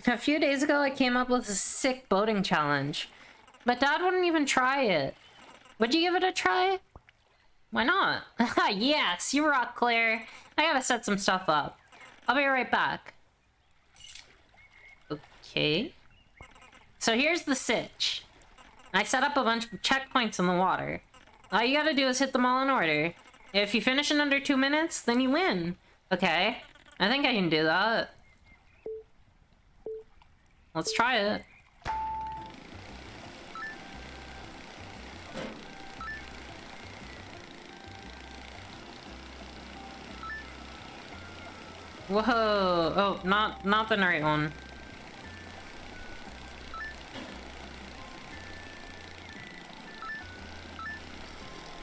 A few days ago, I came up with a sick boating challenge, but Dad wouldn't even try it. Would you give it a try? Why not? Yes, you rock, Claire. I gotta set some stuff up. I'll be right back. Okay. So here's the sitch. I set up a bunch of checkpoints in the water. All you gotta do is hit them all in order. If you finish in under 2 minutes, then you win. Okay. I think I can do that. Let's try it. Whoa! Oh, not the right one.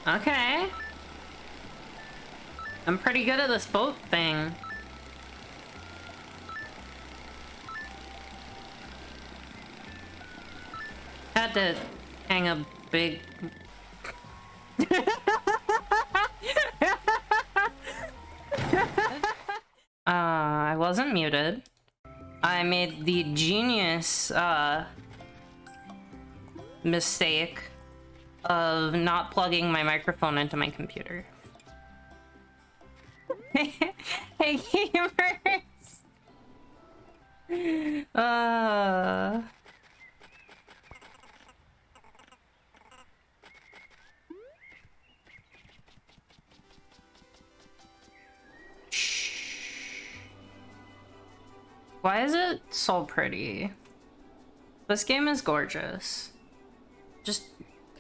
Okay. I'm pretty good at this boat thing. Had to hang a big... I wasn't muted. I made the genius, mistake of not plugging my microphone into my computer. Hey, gamers! Why is it so pretty? This game is gorgeous. Just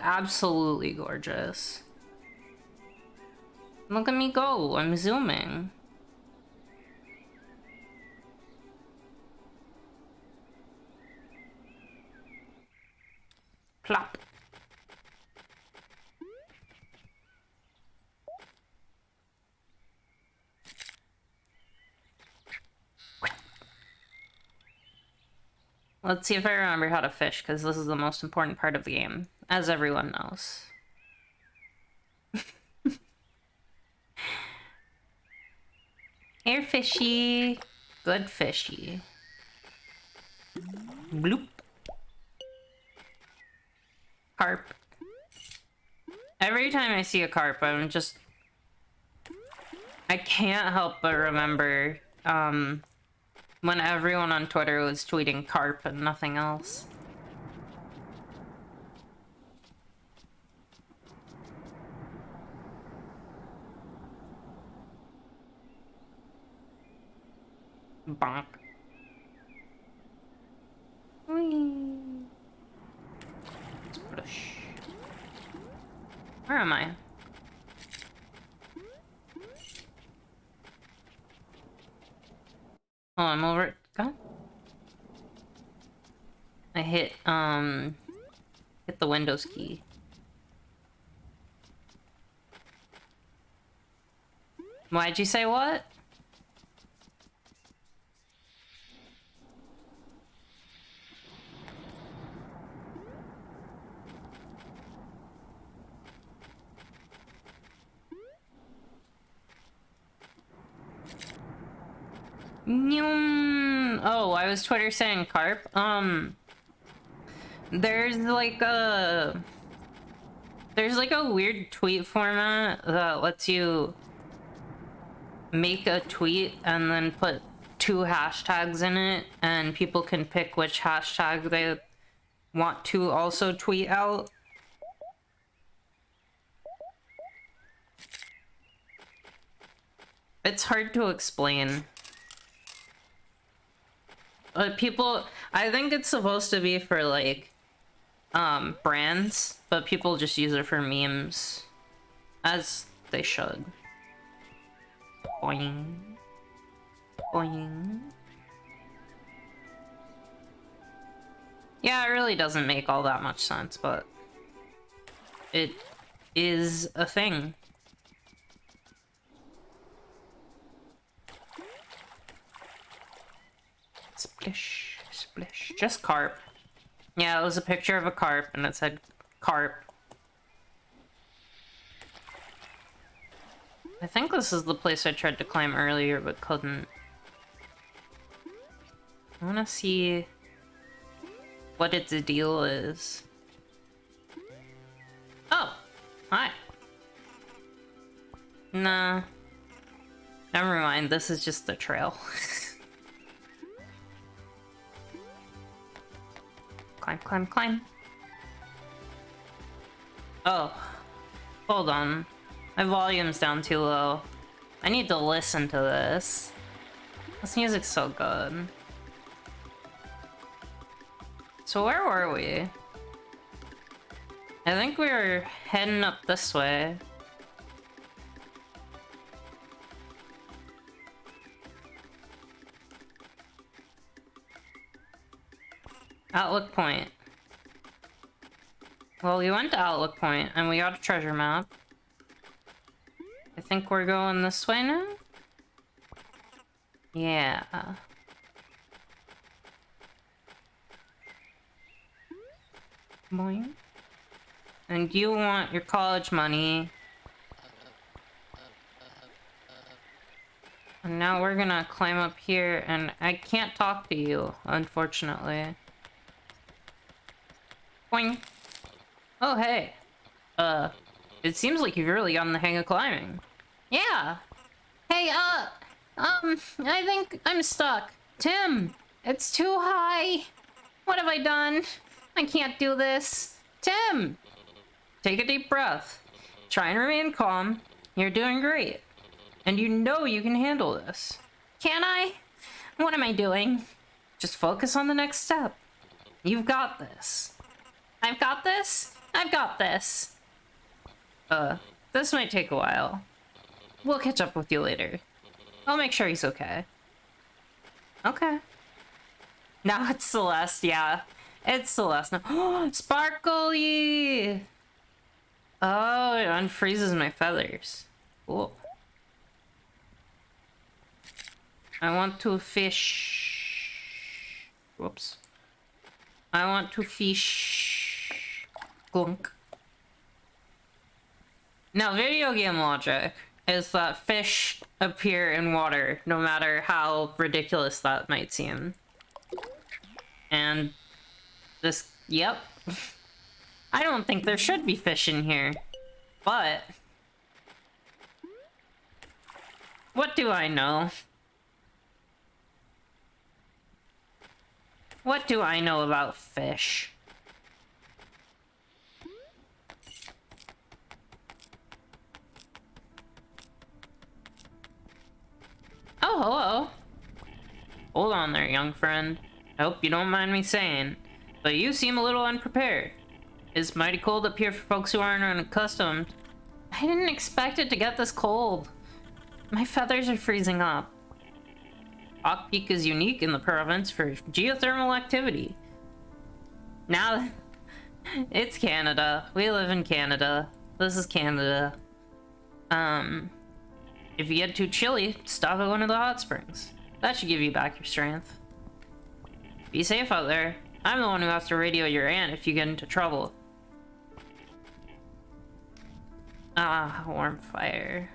absolutely gorgeous. Look at me go, I'm zooming. Plop. Let's see if I remember how to fish, because this is the most important part of the game, as everyone knows. Here, fishy. Good fishy. Bloop. Carp. Every time I see a carp, I'm just... I can't help but remember, when everyone on Twitter was tweeting carp and nothing else. Bonk. Whee. Splish. Where am I? Oh, I'm over. God. I hit the Windows key. Why'd you say what? Oh, I was Twitter saying carp. There's like a weird tweet format that lets you make a tweet and then put 2 hashtags in it, and people can pick which hashtag they want to also tweet out. It's hard to explain. People, I think it's supposed to be for like brands, but people just use it for memes, as they should. Boing. Boing. Yeah, it really doesn't make all that much sense, but it is a thing. Splish, splish. Just carp. Yeah, it was a picture of a carp and it said carp. I think this is the place I tried to climb earlier but couldn't. I wanna see what its deal is. Oh! Hi. Nah. Never mind, this is just the trail. Climb, climb, climb. Oh. Hold on. My volume's down too low. I need to listen to this. This music's so good. So where were we? I think we were heading up this way. Outlook Point. Well, we went to Outlook Point and we got a treasure map. I think we're going this way now? Yeah. Boing. And you want your college money. And now we're gonna climb up here and I can't talk to you, unfortunately. Boing. Oh, hey. It seems like you've really gotten the hang of climbing. Yeah. Hey, I think I'm stuck. Tim, it's too high. What have I done? I can't do this. Tim! Take a deep breath. Try and remain calm. You're doing great. And you know you can handle this. Can I? What am I doing? Just focus on the next step. You've got this. I've got this? I've got this. This might take a while. We'll catch up with you later. I'll make sure he's okay. Okay. Now it's Celeste, yeah. It's Celeste now. Oh, Sparkly! Oh, it unfreezes my feathers. Cool. I want to fish. Whoops. I want to fish. Glunk. Now, video game logic is that fish appear in water, no matter how ridiculous that might seem. And this, yep. I don't think there should be fish in here, but what do I know? What do I know about fish? Oh, hello. Hold on there, young friend. I hope you don't mind me saying, but you seem a little unprepared. It's mighty cold up here for folks who aren't unaccustomed. I didn't expect it to get this cold. My feathers are freezing up. Hawk Peak is unique in the province for geothermal activity. Now, it's Canada. We live in Canada. This is Canada. If you get too chilly, stop at one of the hot springs. That should give you back your strength. Be safe out there. I'm the one who has to radio your aunt if you get into trouble. Ah, warm fire.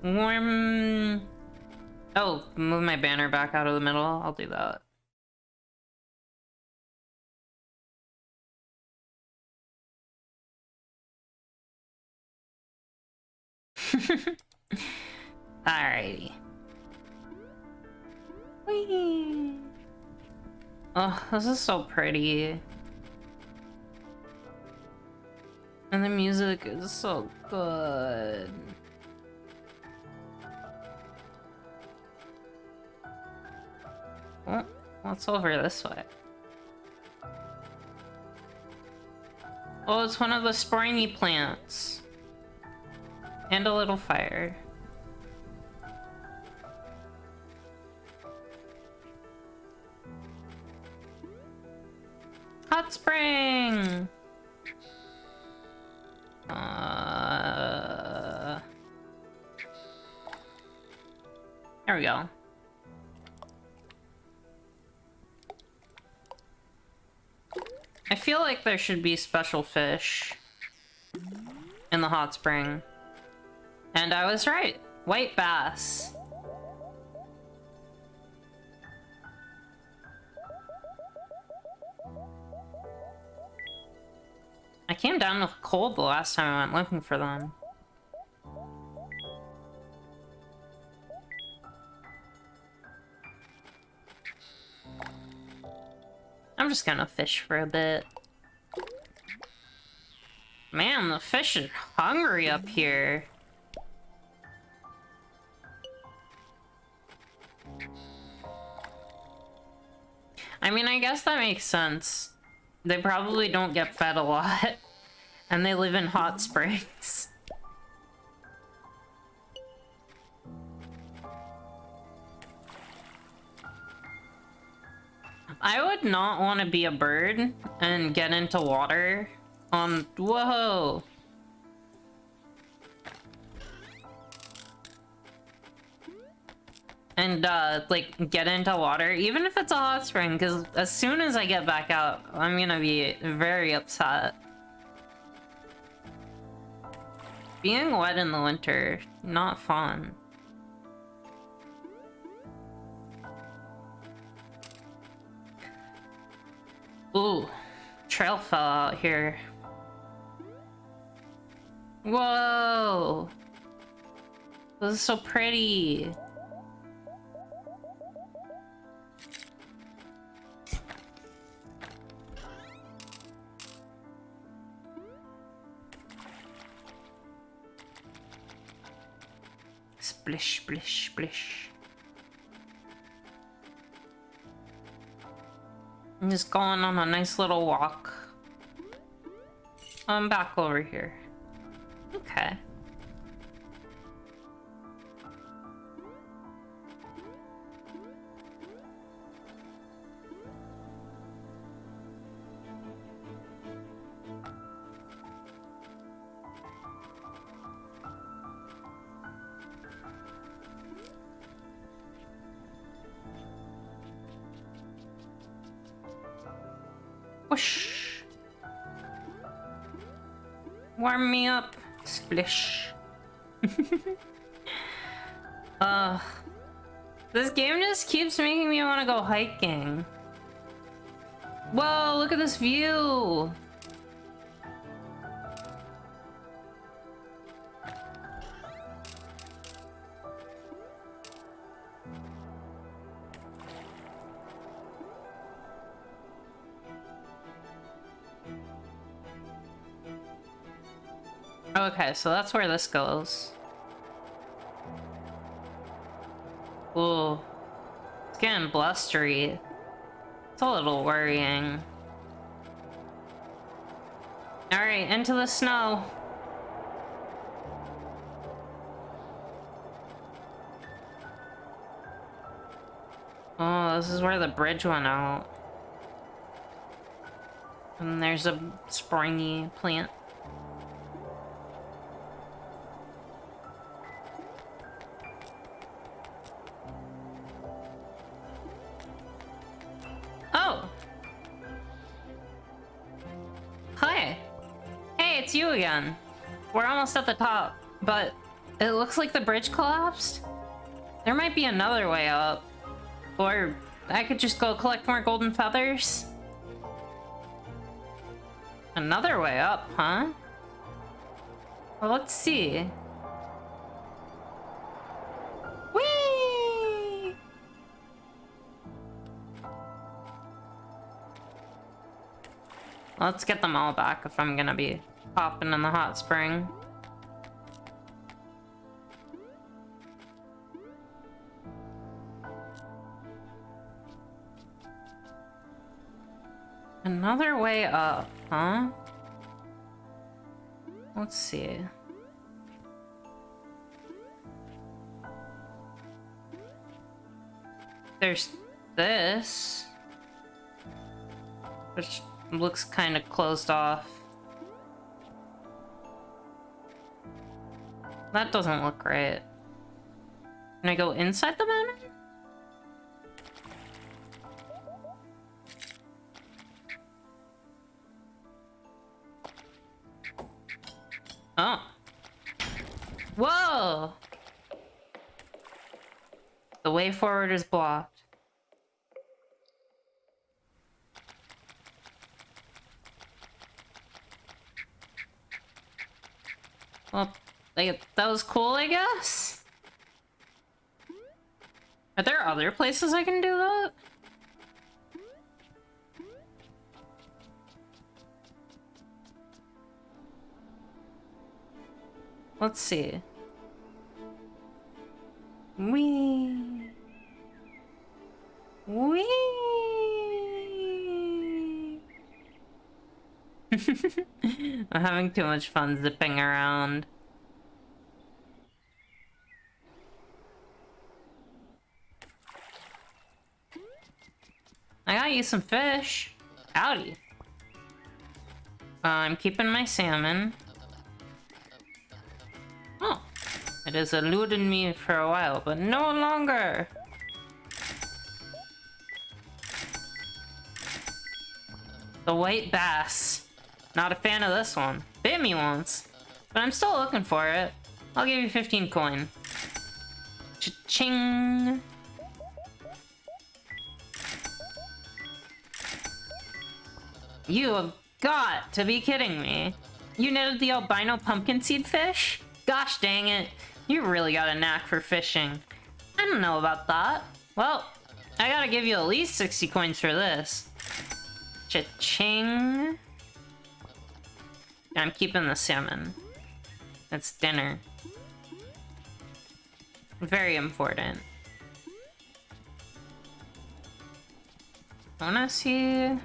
Warm... Oh, move my banner back out of the middle. I'll do that. Alrighty. Whee! Oh, this is so pretty. And the music is so good. Oh, what's over this way? Oh, it's one of the springy plants. And a little fire. Hot spring! There we go. I feel like there should be special fish in the hot spring. And I was right. White bass. I came down with cold the last time I went looking for them. I'm just gonna fish for a bit. Man, the fish are hungry up here. I mean, I guess that makes sense. They probably don't get fed a lot, and they live in hot springs. I would not want to be a bird and get into water on... Whoa! And, like, get into water, even if it's a hot spring, because as soon as I get back out, I'm gonna be very upset. Being wet in the winter, not fun. Ooh, trail fell out here. Whoa! This is so pretty. Splish, splish, splish. I'm just going on a nice little walk. I'm back over here. Okay. Whoosh. Warm me up. Splish. This game just keeps making me want to go hiking. Whoa, look at this view. Okay, so that's where this goes. Ooh. It's getting blustery. It's a little worrying. Alright, into the snow. Oh, this is where the bridge went out. And there's a springy plant. Oh! Hi! Hey, it's you again. We're almost at the top, but it looks like the bridge collapsed. There might be another way up. Or I could just go collect more golden feathers. Another way up, huh? Well, let's see. Whee! Let's get them all back if I'm gonna be popping in the hot spring. Another way up, huh? Let's see. There's this, which looks kind of closed off. That doesn't look right. Can I go inside the mountain? Whoa! The way forward is blocked. Well, like, that was cool, I guess? Are there other places I can do that? Let's see. Wee. Wee. I'm having too much fun zipping around. I got you some fish. Howdy. I'm keeping my salmon. Oh. It has eluded me for a while, but no longer. The white bass. Not a fan of this one. Bit me once, but I'm still looking for it. I'll give you 15 coin. Cha-ching. You have got to be kidding me. You netted the albino pumpkin seed fish? Gosh dang it. You really got a knack for fishing. I don't know about that. Well, I gotta give you at least 60 coins for this. Cha-ching. I'm keeping the salmon. It's dinner. Very important. I wanna see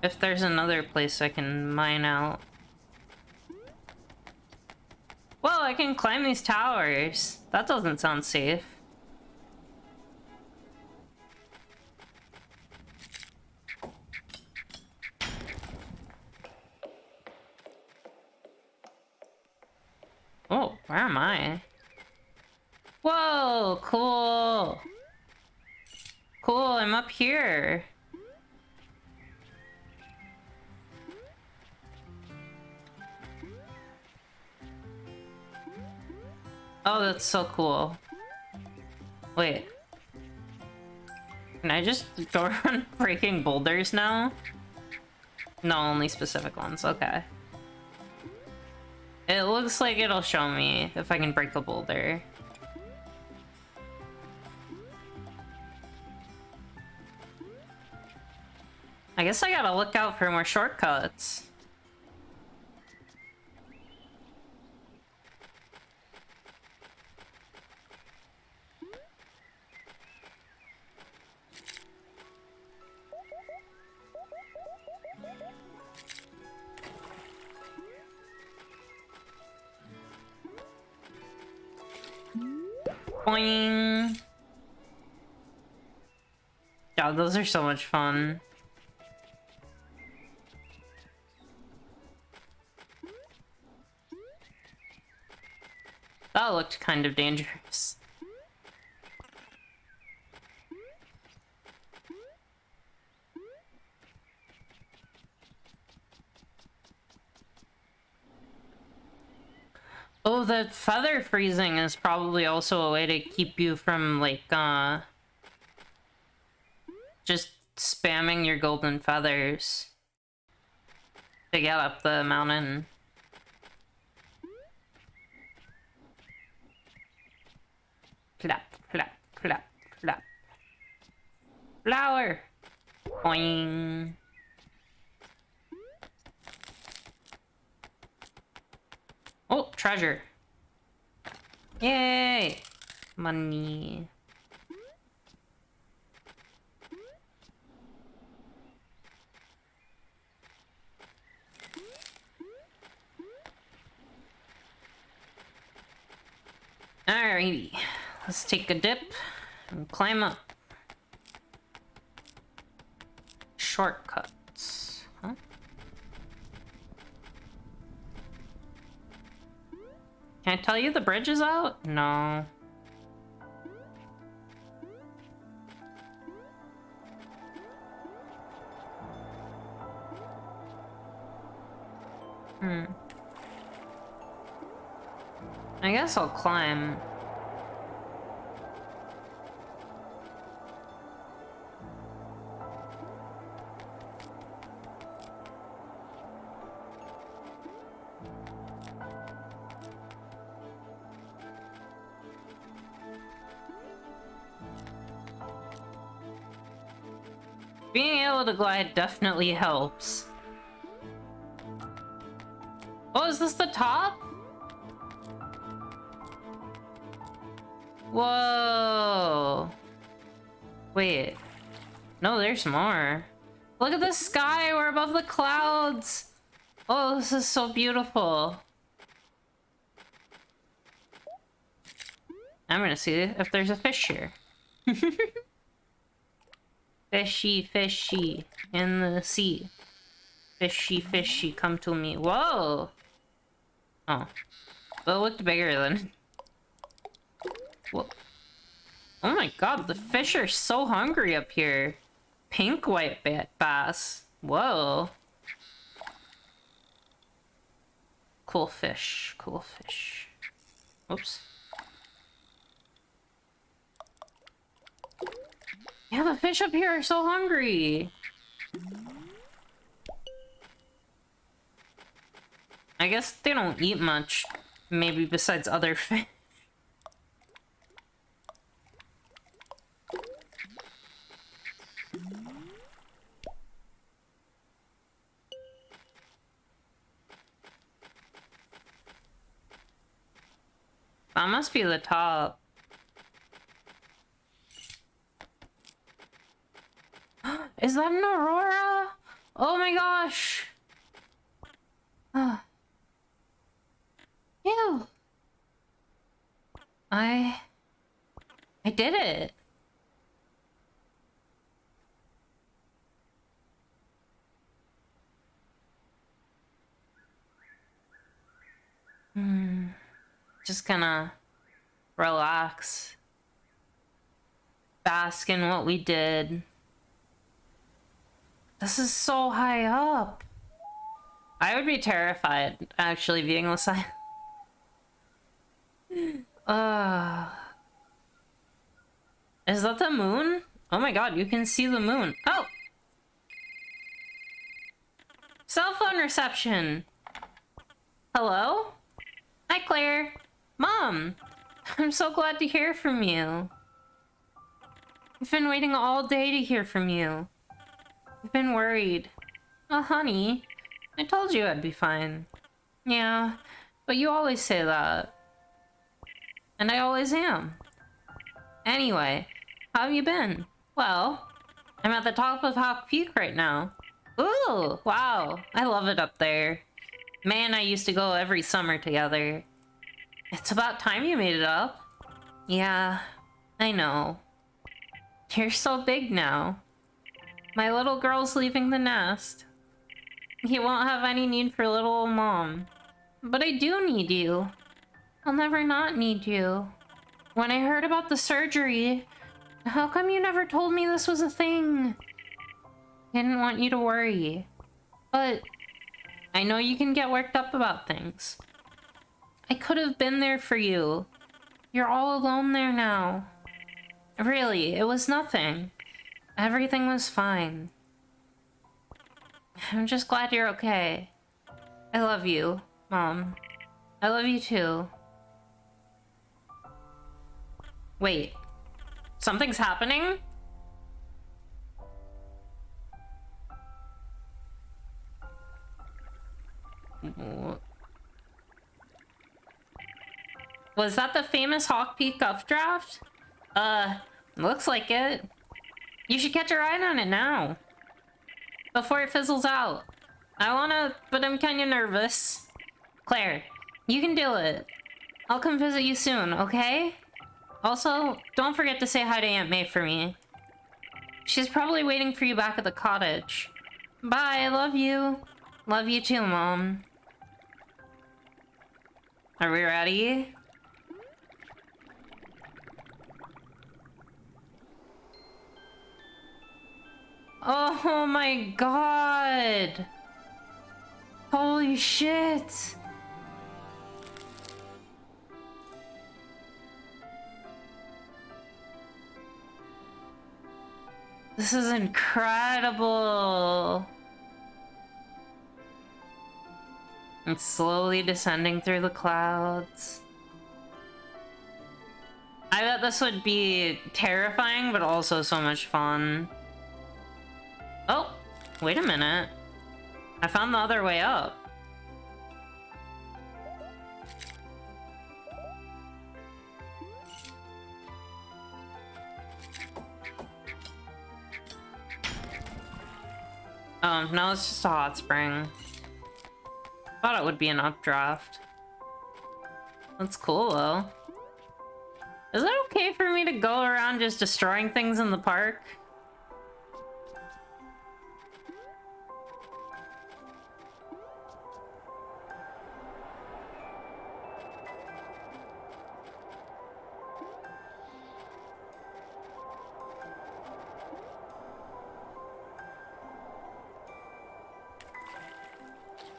if there's another place I can mine out. Well, I can climb these towers. That doesn't sound safe. Oh, where am I? Whoa, cool. Cool, I'm up here. Oh, that's so cool. Wait. Can I just go around breaking boulders now? No, only specific ones. Okay. It looks like it'll show me if I can break a boulder. I guess I gotta look out for more shortcuts. Boing! God, those are so much fun. That looked kind of dangerous. Oh, the feather freezing is probably also a way to keep you from, like, just spamming your golden feathers to get up the mountain. Clap, clap, clap, clap. Flower! Boing! Oh, treasure. Yay! Money. Alrighty. Let's take a dip and climb up. Shortcuts. Huh? Can I tell you the bridge is out? No. I guess I'll climb. Being able to glide definitely helps. Oh, is this the top? Whoa. Wait. No, there's more. Look at the sky. We're above the clouds. Oh, this is so beautiful. I'm gonna see if there's a fish here. Fishy, fishy in the sea. Fishy, fishy, come to me. Whoa! Oh. Well, it looked bigger than... Whoa. Oh my god, the fish are so hungry up here. Pink white bass. Whoa. Cool fish, cool fish. Oops. Yeah, the fish up here are so hungry. I guess they don't eat much, maybe besides other fish. That must be the top. Is that an aurora? Oh my gosh. Ew. I did it. Just gonna relax. Bask in what we did. This is so high up. I would be terrified, actually, being the side. Is that the moon? Oh my god, you can see the moon. Oh! Cell phone reception. Hello? Hi, Claire. Mom! I'm so glad to hear from you. I've been waiting all day to hear from you. I've been worried. Oh, honey. I told you I'd be fine. Yeah, but you always say that. And I always am. Anyway, how have you been? Well, I'm at the top of Hawk Peak right now. Ooh, wow. I love it up there. Man, I used to go every summer together. It's about time you made it up. Yeah, I know. You're so big now. My little girl's leaving the nest. You won't have any need for little old mom. But I do need you. I'll never not need you. When I heard about the surgery, how come you never told me this was a thing? I didn't want you to worry. But I know you can get worked up about things. I could have been there for you. You're all alone there now. Really, it was nothing. Everything was fine. I'm just glad you're okay. I love you, Mom. I love you too. Wait. Something's happening? Was that the famous Hawk Peak Updraft? Looks like it. You should catch a ride on it now. Before it fizzles out. I wanna, but I'm kinda nervous. Claire, you can do it. I'll come visit you soon, okay? Also, don't forget to say hi to Aunt May for me. She's probably waiting for you back at the cottage. Bye, I love you. Love you too, Mom. Are we ready? Oh my god! Holy shit! This is incredible. It's slowly descending through the clouds. I bet this would be terrifying, but also so much fun. Oh, wait a minute. I found the other way up. Oh, no, it's just a hot spring. Thought it would be an updraft. That's cool, though. Is it okay for me to go around just destroying things in the park?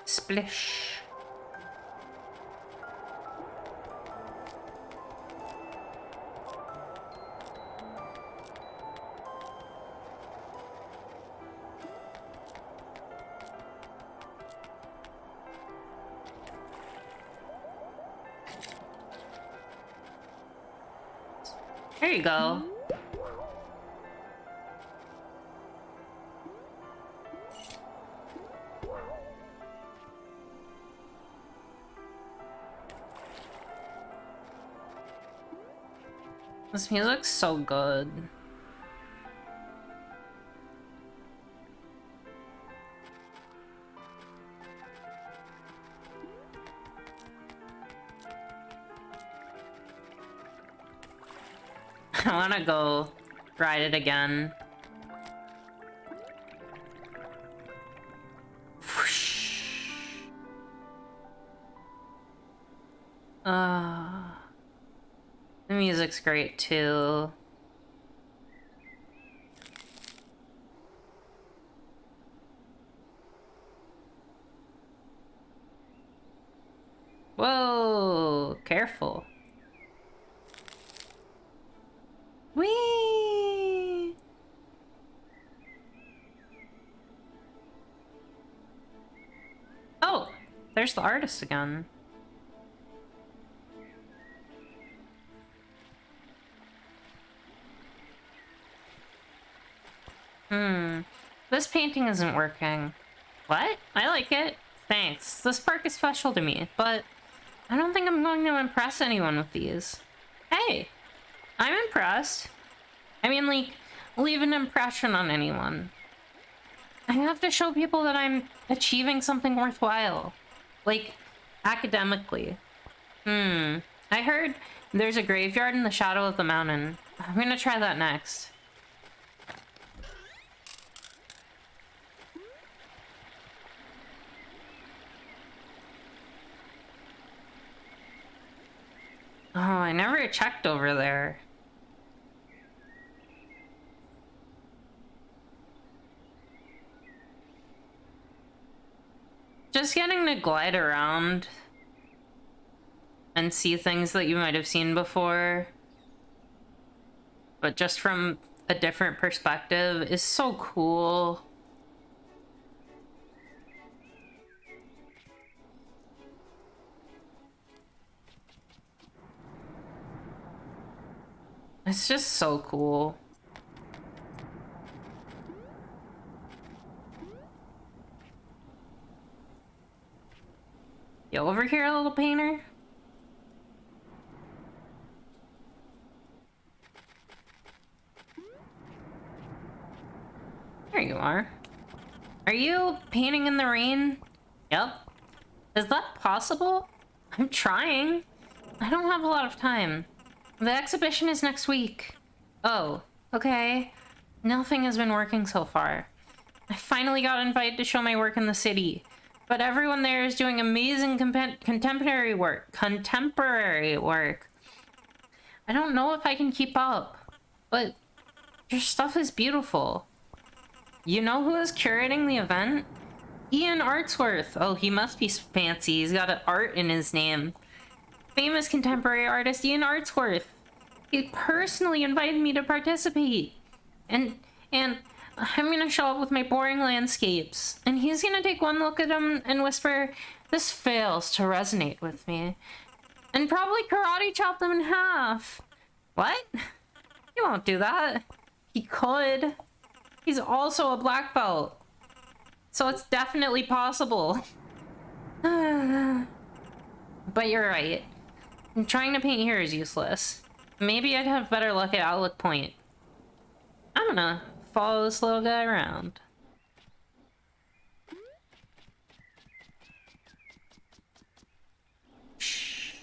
Splish. There you go. This music's so good. I wanna go ride it again. Whoosh. The music's great too. Whoa, careful. Whee! Oh, there's the artist again. This painting isn't working. What? I like it. Thanks. This park is special to me, but I don't think I'm going to impress anyone with these. Hey, I'm impressed. I mean, like, leave an impression on anyone. I have to show people that I'm achieving something worthwhile. Like, academically. I heard there's a graveyard in the shadow of the mountain. I'm gonna try that next. Oh, I never checked over there. Just getting to glide around and see things that you might have seen before, but just from a different perspective, is so cool. It's just so cool. You over here, little painter? There you are. Are you painting in the rain? Yep. Is that possible? I'm trying. I don't have a lot of time. The exhibition is next week. Oh, okay. Nothing has been working so far. I finally got invited to show my work in the city, but everyone there is doing amazing contemporary work. I don't know if I can keep up, but your stuff is beautiful. You know who is curating the event? Ian Artsworth. Oh, he must be fancy. He's got an art in his name. Famous contemporary artist Ian Artsworth. He personally invited me to participate. And and I'm gonna show up with my boring landscapes, and he's gonna take one look at them and whisper, "This fails to resonate with me," and probably karate chop them in half. What? He won't do that. He could. He's also a black belt, so it's definitely possible. But you're right. Trying to paint here is useless. Maybe I'd have better luck at Outlook Point. I'm gonna follow this little guy around. Shh.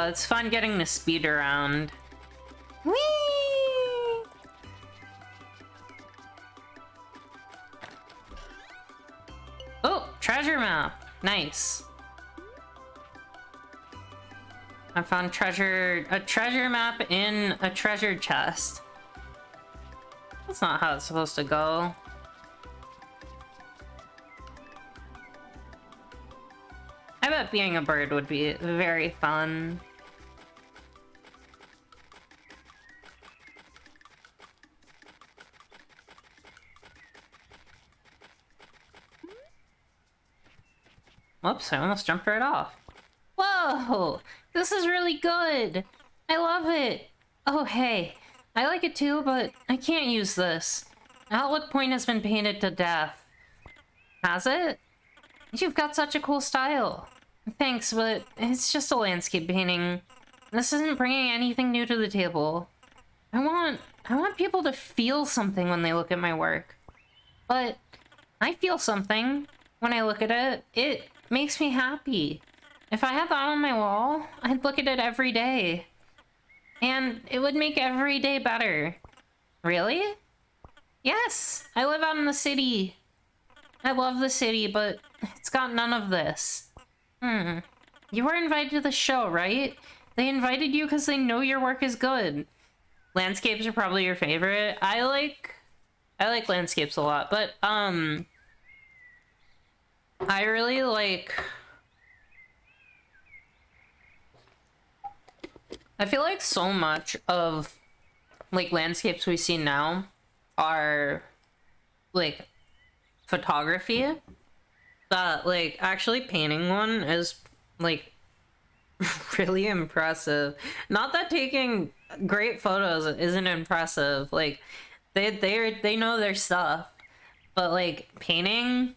It's fun getting to speed around. Whee! Oh, treasure map. Nice. I found a treasure map in a treasure chest. That's not how it's supposed to go. I bet being a bird would be very fun. Whoops, I almost jumped right off. Whoa! This is really good! I love it! Oh, hey. I like it too, but I can't use this. Outlook Point has been painted to death. Has it? You've got such a cool style. Thanks, but it's just a landscape painting. This isn't bringing anything new to the table. I want people to feel something when they look at my work. But I feel something when I look at it. It makes me happy. If I had that on my wall, I'd look at it every day. And it would make every day better. Really? Yes, I live out in the city. I love the city, but it's got none of this. You were invited to the show, right? They invited you because they know your work is good. Landscapes are probably your favorite. I like landscapes a lot, but I really like... I feel like so much of like landscapes we see now are like photography, that like actually painting one is like really impressive. Not that taking great photos isn't impressive, like they know their stuff, but like painting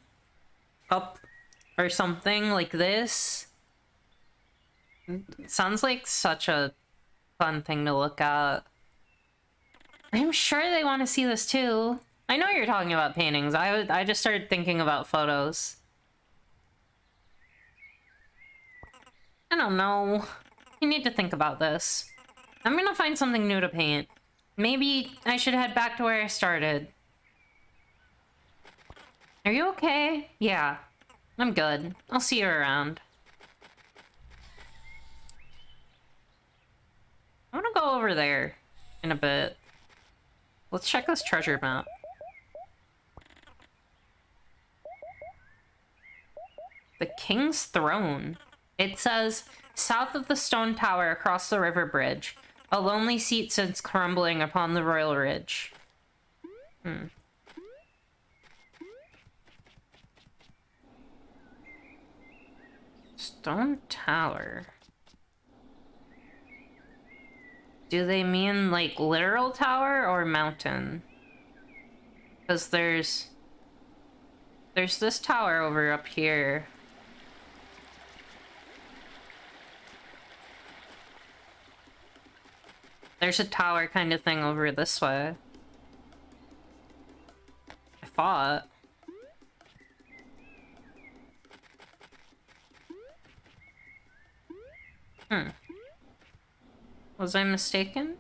up or something like this sounds like such a fun thing to look at. I'm sure they want to see this too. I know you're talking about paintings. I just started thinking about photos. I don't know. You need to think about this. I'm gonna find something new to paint. Maybe I should head back to where I started. Are you okay? Yeah, I'm good. I'll see you around. I'm gonna go over there in a bit. Let's check this treasure map. The King's Throne. It says, south of the stone tower across the river bridge, a lonely seat sits crumbling upon the royal ridge. Stone tower. Do they mean like literal tower or mountain? Because there's this tower over up here. There's a tower kind of thing over this way. I thought. Was I mistaken?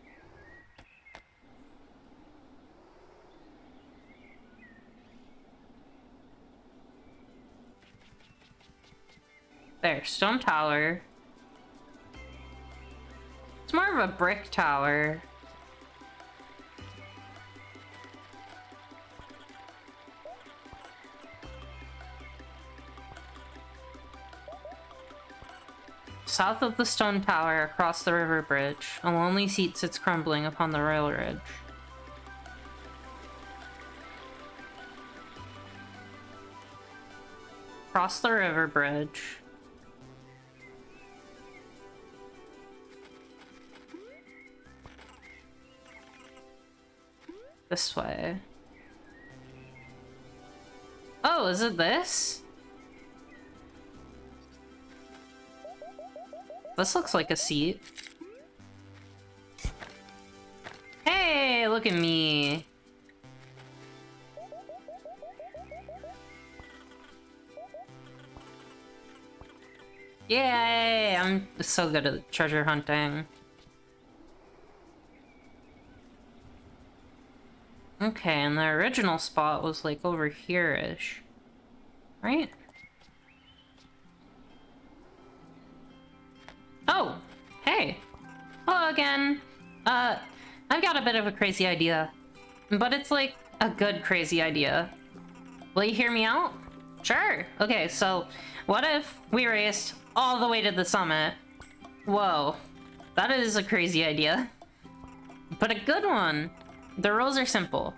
There, stone tower. of a brick tower. South of the stone tower, across the river bridge, a lonely seat sits crumbling upon the royal ridge. Across the river bridge. This way. Oh, is it this? This looks like a seat. Hey, look at me. Yay! I'm so good at treasure hunting. Okay, and the original spot was like over here-ish. Right? Oh! Hey! Hello again! I've got a bit of a crazy idea. But it's like a good crazy idea. Will you hear me out? Sure! Okay, so what if we raced all the way to the summit? Whoa. That is a crazy idea. But a good one! The rules are simple.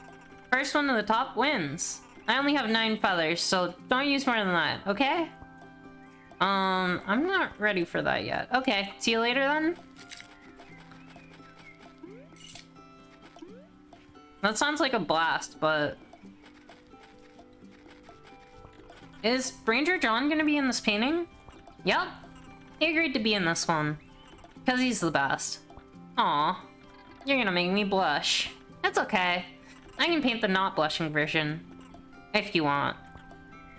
First one to the top wins. I only have 9 feathers, so don't use more than that, okay? I'm not ready for that yet. Okay, see you later then? That sounds like a blast, but... Is Ranger John gonna be in this painting? Yep. He agreed to be in this one. Because he's the best. Aw. You're gonna make me blush. That's okay. I can paint the not blushing version. If you want.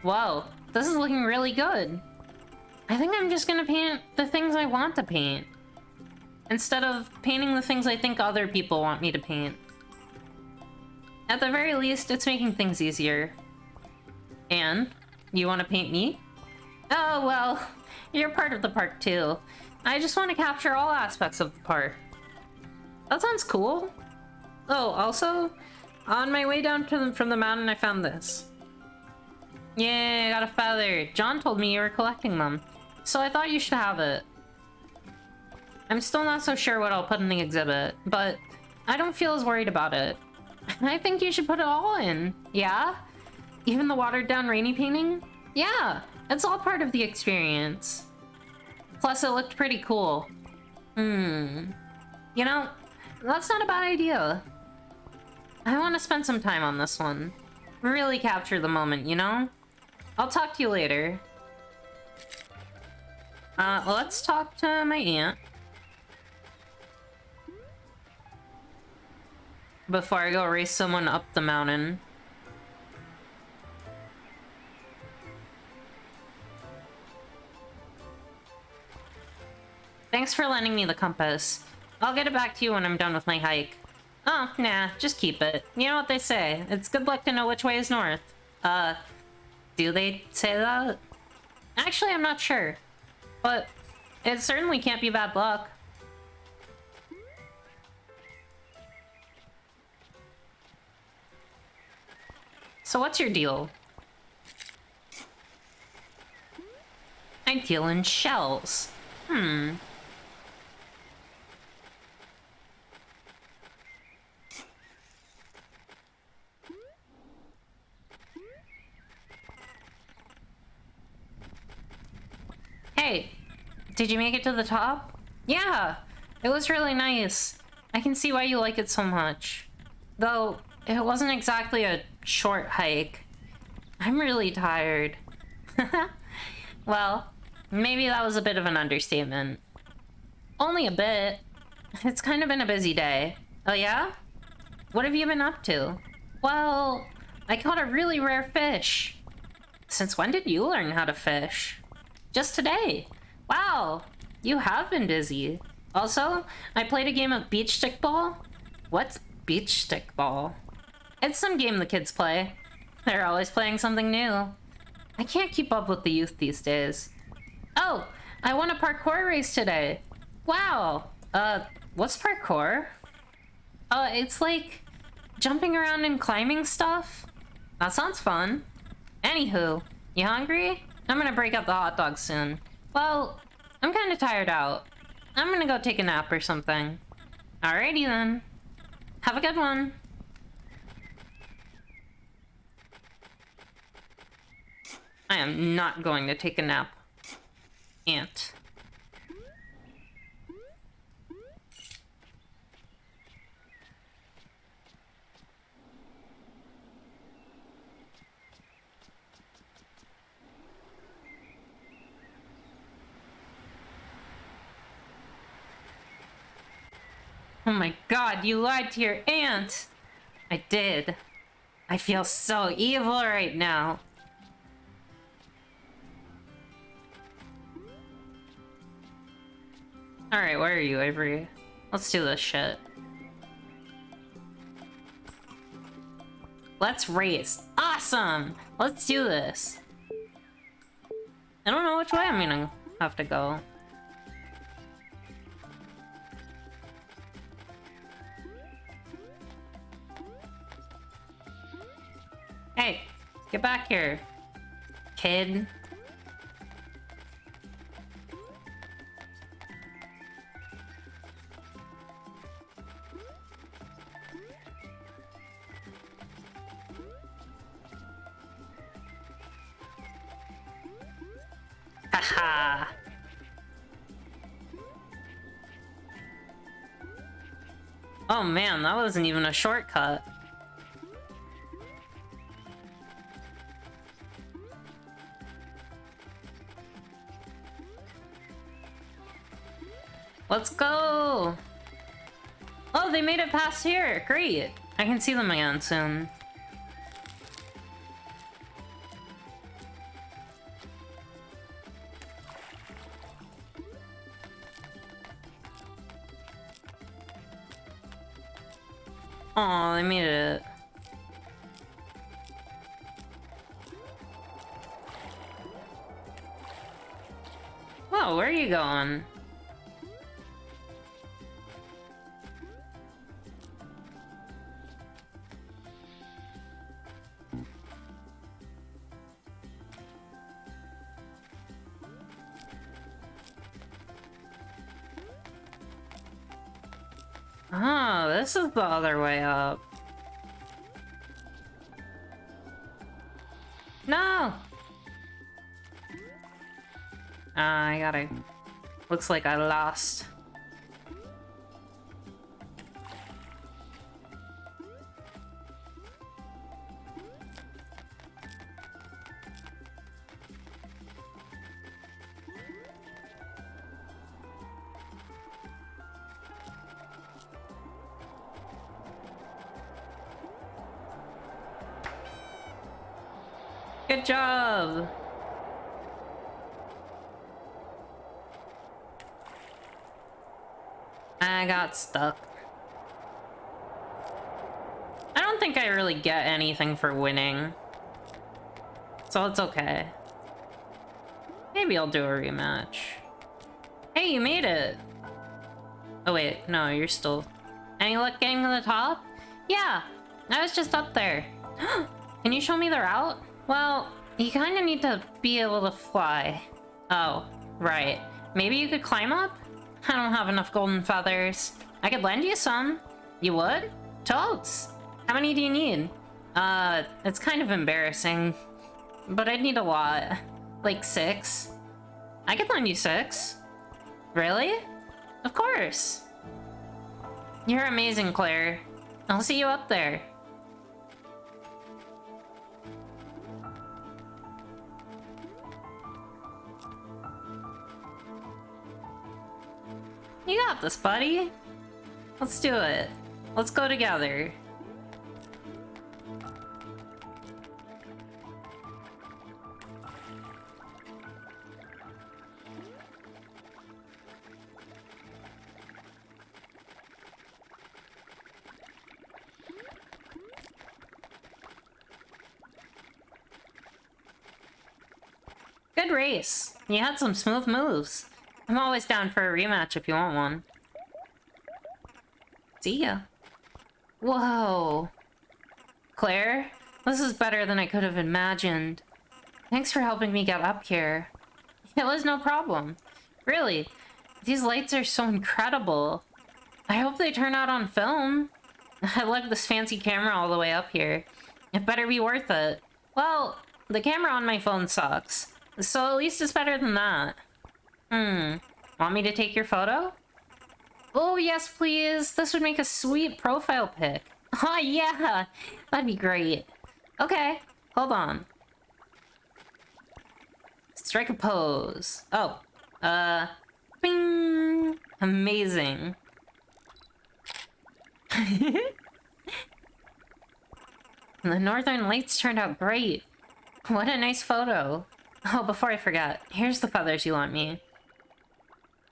Whoa, this is looking really good. I think I'm just gonna paint the things I want to paint. Instead of painting the things I think other people want me to paint. At the very least, it's making things easier. And, you want to paint me? Oh, well, you're part of the park too. I just want to capture all aspects of the park. That sounds cool. Oh, also, on my way down from the mountain, I found this. Yay, I got a feather. John told me you were collecting them, so I thought you should have it. I'm still not so sure what I'll put in the exhibit, but I don't feel as worried about it. I think you should put it all in. Yeah? Even the watered down rainy painting? Yeah, it's all part of the experience. Plus, it looked pretty cool. You know, that's not a bad idea. I want to spend some time on this one. Really capture the moment, you know? I'll talk to you later. Let's talk to my aunt. Before I go race someone up the mountain. Thanks for lending me the compass. I'll get it back to you when I'm done with my hike. Oh, nah, just keep it. You know what they say, it's good luck to know which way is north. Do they say that? Actually, I'm not sure. But it certainly can't be bad luck. So what's your deal? I deal in shells. Hey, did you make it to the top? Yeah, it was really nice. I can see why you like it so much. Though, it wasn't exactly a short hike. I'm really tired. Well, maybe that was a bit of an understatement. Only a bit. It's kind of been a busy day. Oh yeah? What have you been up to? Well, I caught a really rare fish. Since when did you learn how to fish? Just today. Wow, you have been busy. Also, I played a game of beach stickball. What's beach stickball? It's some game the kids play. They're always playing something new. I can't keep up with the youth these days. Oh, I won a parkour race today. Wow. What's parkour? It's like jumping around and climbing stuff. That sounds fun. Anywho, you hungry? I'm gonna break out the hot dog soon. Well, I'm kinda tired out. I'm gonna go take a nap or something. Alrighty then. Have a good one. I am not going to take a nap. Ant. Oh my god, you lied to your aunt! I did. I feel so evil right now. Alright, where are you, Avery? Let's do this shit. Let's race. Awesome! Let's do this. I don't know which way I'm gonna have to go. Hey, get back here, kid. Haha. Oh man, that wasn't even a shortcut. Let's go! Oh, they made it past here. Great. I can see them again soon. Oh, they made it. Whoa, where are you going? Oh, this is the other way up. No! I gotta... Looks like I lost. Good job! I got stuck. I don't think I really get anything for winning. So it's okay. Maybe I'll do a rematch. Hey, you made it! Oh wait, no, you're still... Any luck getting to the top? Yeah, I was just up there. Can you show me the route? Well, you kind of need to be able to fly. Oh, right. Maybe you could climb up? I don't have enough golden feathers. I could lend you some. You would? Totes! How many do you need? It's kind of embarrassing. But I'd need a lot. Like 6. I could lend you 6. Really? Of course. You're amazing, Claire. I'll see you up there. You got this, buddy. Let's do it. Let's go together. Good race. You had some smooth moves. I'm always down for a rematch if you want one. See ya. Whoa. Claire, this is better than I could have imagined. Thanks for helping me get up here. It was no problem. Really, these lights are so incredible. I hope they turn out on film. I lugged this fancy camera all the way up here. It better be worth it. Well, the camera on my phone sucks, so at least it's better than that. Want me to take your photo? Oh, yes, please. This would make a sweet profile pic. Oh, yeah. That'd be great. Okay, hold on. Strike a pose. Oh, bing. Amazing. The Northern Lights turned out great. What a nice photo. Oh, before I forget, here's the feathers you lent me.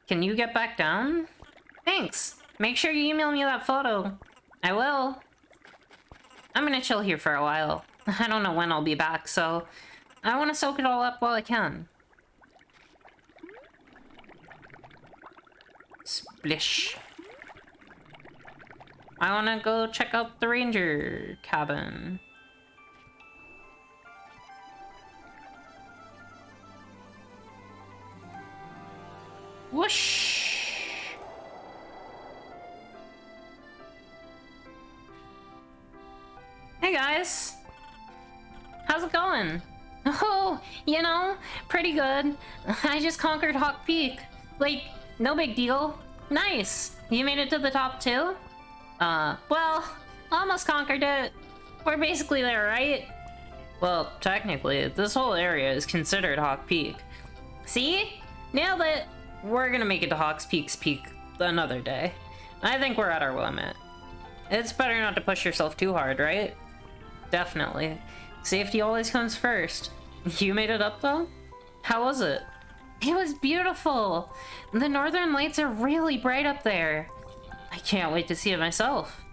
Can you get back down? Thanks. Make sure you email me that photo. I will. I'm gonna chill here for a while. I don't know when I'll be back, so I want to soak it all up while I can. Splish. I want to go check out the ranger cabin. Whoosh! Hey guys! How's it going? Oh, you know, pretty good. I just conquered Hawk Peak. Like, no big deal. Nice! You made it to the top too? Well, almost conquered it. We're basically there, right? Well, technically, this whole area is considered Hawk Peak. See? Nailed it! We're gonna make it to Hawk's Peak's peak another day. I think we're at our limit. It's better not to push yourself too hard, right? Definitely. Safety always comes first. You made it up, though? How was it? It was beautiful! The Northern Lights are really bright up there. I can't wait to see it myself.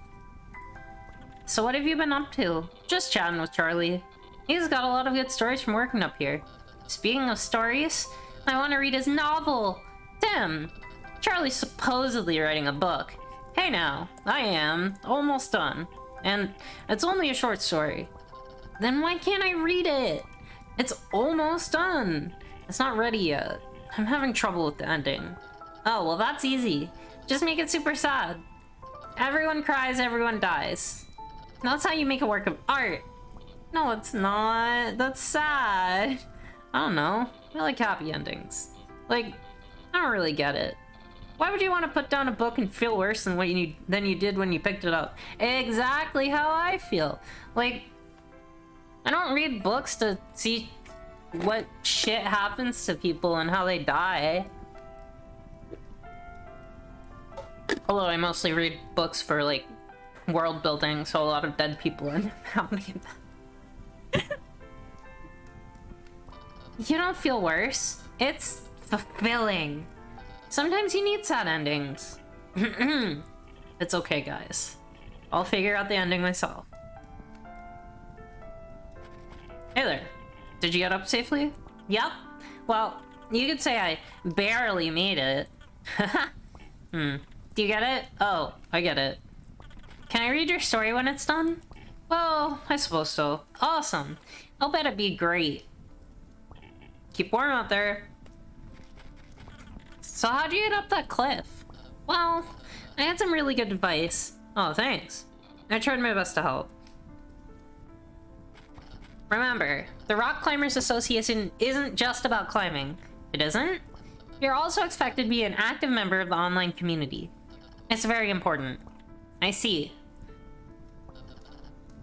So what have you been up to? Just chatting with Charlie. He's got a lot of good stories from working up here. Speaking of stories, I want to read his novel. Tim, Charlie's supposedly writing a book. Hey now, I am almost done. And it's only a short story. Then why can't I read it? It's almost done. It's not ready yet. I'm having trouble with the ending. Oh, well that's easy. Just make it super sad. Everyone cries, everyone dies. That's how you make a work of art. No, it's not. That's sad. I don't know. I like happy endings. Like, I don't really get it. Why would you want to put down a book and feel worse than you did when you picked it up? Exactly how I feel. Like, I don't read books to see what shit happens to people and how they die. Although I mostly read books for, like, world building, so a lot of dead people end up happening. You don't feel worse. It's fulfilling. Sometimes you need sad endings. It's okay, guys. I'll figure out the ending myself. Hey there. Did you get up safely? Yep. Well, you could say I barely made it. Do you get it? Oh, I get it. Can I read your story when it's done? Well, I suppose so. Awesome. I'll bet it'd be great. Keep warm out there. So how'd you get up that cliff? Well, I had some really good advice. Oh, thanks. I tried my best to help. Remember, the Rock Climbers Association isn't just about climbing. It isn't? You're also expected to be an active member of the online community. It's very important. I see.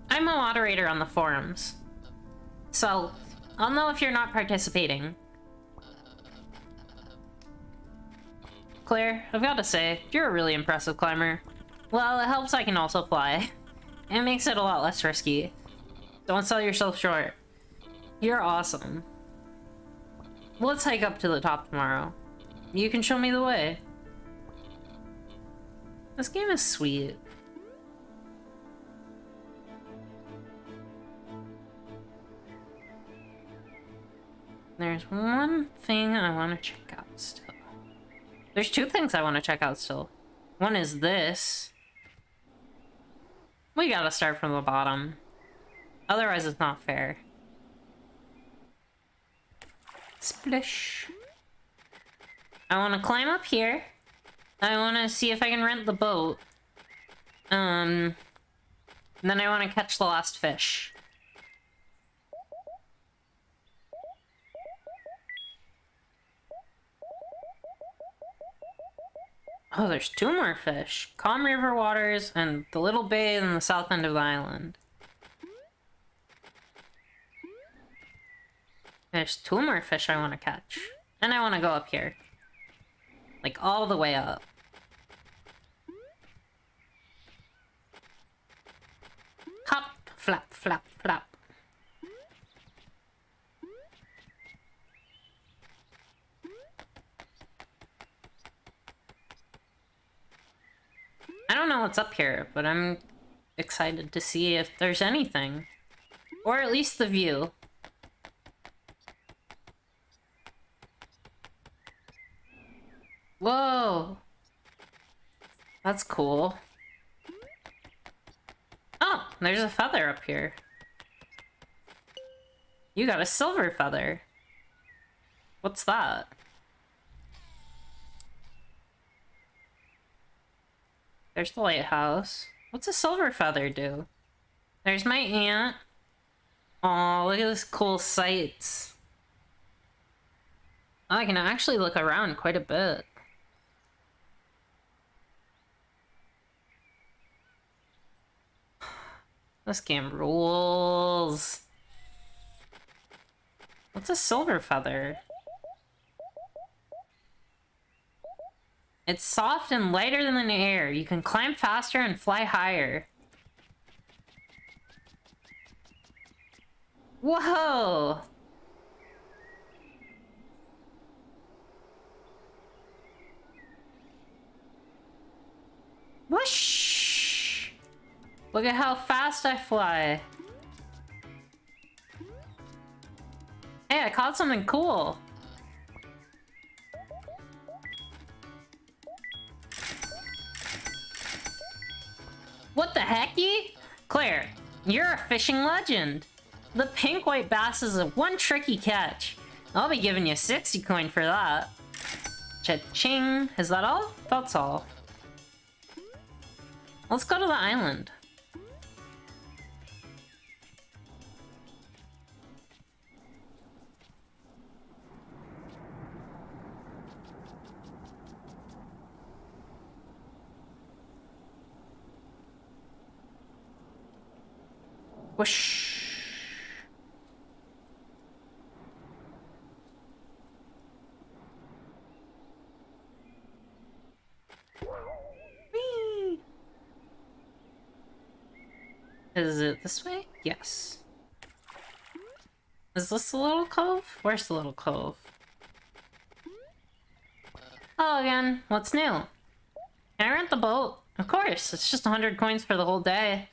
I'm a moderator on the forums. So, I'll know if you're not participating. Claire, I've got to say, you're a really impressive climber. Well, it helps I can also fly. It makes it a lot less risky. Don't sell yourself short. You're awesome. Let's hike up to the top tomorrow. You can show me the way. This game is sweet. There's one thing I want to check out still. There's two things I want to check out still. One is this. We gotta start from the bottom. Otherwise, it's not fair. Splish. I want to climb up here. I want to see if I can rent the boat. Then I want to catch the last fish. Oh, there's 2 more fish. Calm River waters and the little bay in the south end of the island. There's 2 more fish I want to catch. And I want to go up here. Like, all the way up. Hop, flap, flap, flap. I don't know what's up here, but I'm excited to see if there's anything. Or at least the view. Whoa! That's cool. Oh, there's a feather up here. You got a silver feather. What's that? There's the lighthouse. What's a silver feather do? There's my aunt. Oh, look at this cool sights. Oh, I can actually look around quite a bit. This game rules. What's a silver feather? It's soft and lighter than the air. You can climb faster and fly higher. Whoa! Whoosh! Look at how fast I fly. Hey, I caught something cool. What the hecky? Claire, you're a fishing legend. The pink white bass is a one tricky catch. I'll be giving you 60 coin for that. Cha-ching. Is that all? That's all. Let's go to the island. Whoosh. Whee! Is it this way? Yes. Is this the little cove? Where's the little cove? Hello again. What's new? Can I rent the boat? Of course. It's just 100 coins for the whole day.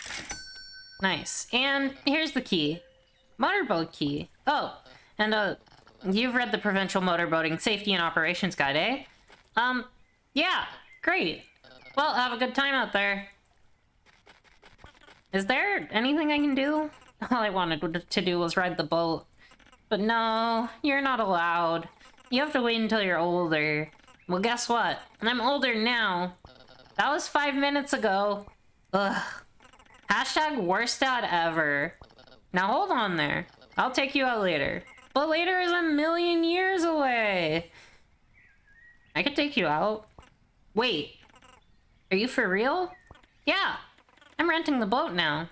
Nice. And here's the key. Motorboat key. Oh, and you've read the Provincial Motorboating Safety and Operations Guide, eh? Yeah, great. Well, have a good time out there. Is there anything I can do? All I wanted to do was ride the boat. But no, you're not allowed. You have to wait until you're older. Well, guess what? I'm older now. That was 5 minutes ago. Ugh. Hashtag worst dad ever. Now hold on there. I'll take you out later. But later is a million years away. I could take you out. Wait. Are you for real? Yeah. I'm renting the boat now.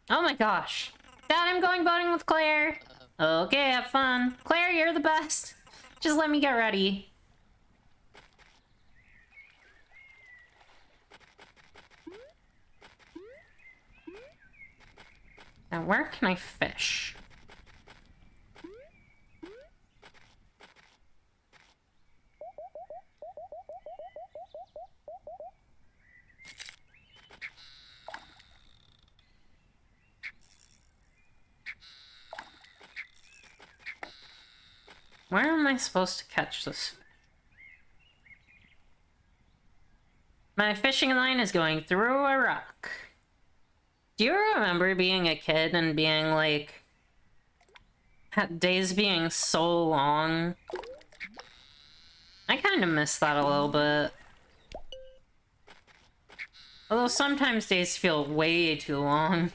Oh my gosh. Dad, I'm going boating with Claire. Okay, have fun. Claire, you're the best. Just let me get ready. Now, where can I fish? Where am I supposed to catch this? My fishing line is going through a rock. Do you remember being a kid and being like, days being so long? I kind of miss that a little bit. Although sometimes days feel way too long.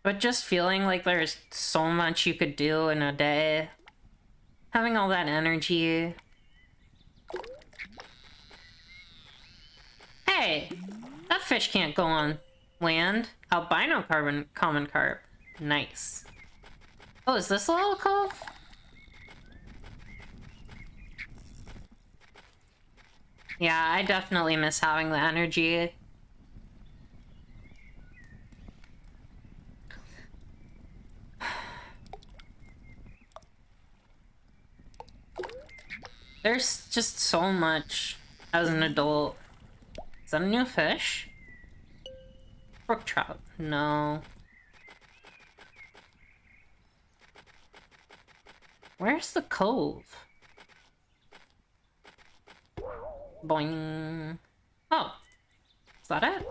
But just feeling like there's so much you could do in a day. Having all that energy. Hey! That fish can't go on land. Albino common carp. Nice. Oh, is this a little cove? Yeah, I definitely miss having the energy. There's just so much as an adult. Is that a new fish? Brook trout. No. Where's the cove? Boing. Oh. Is that it?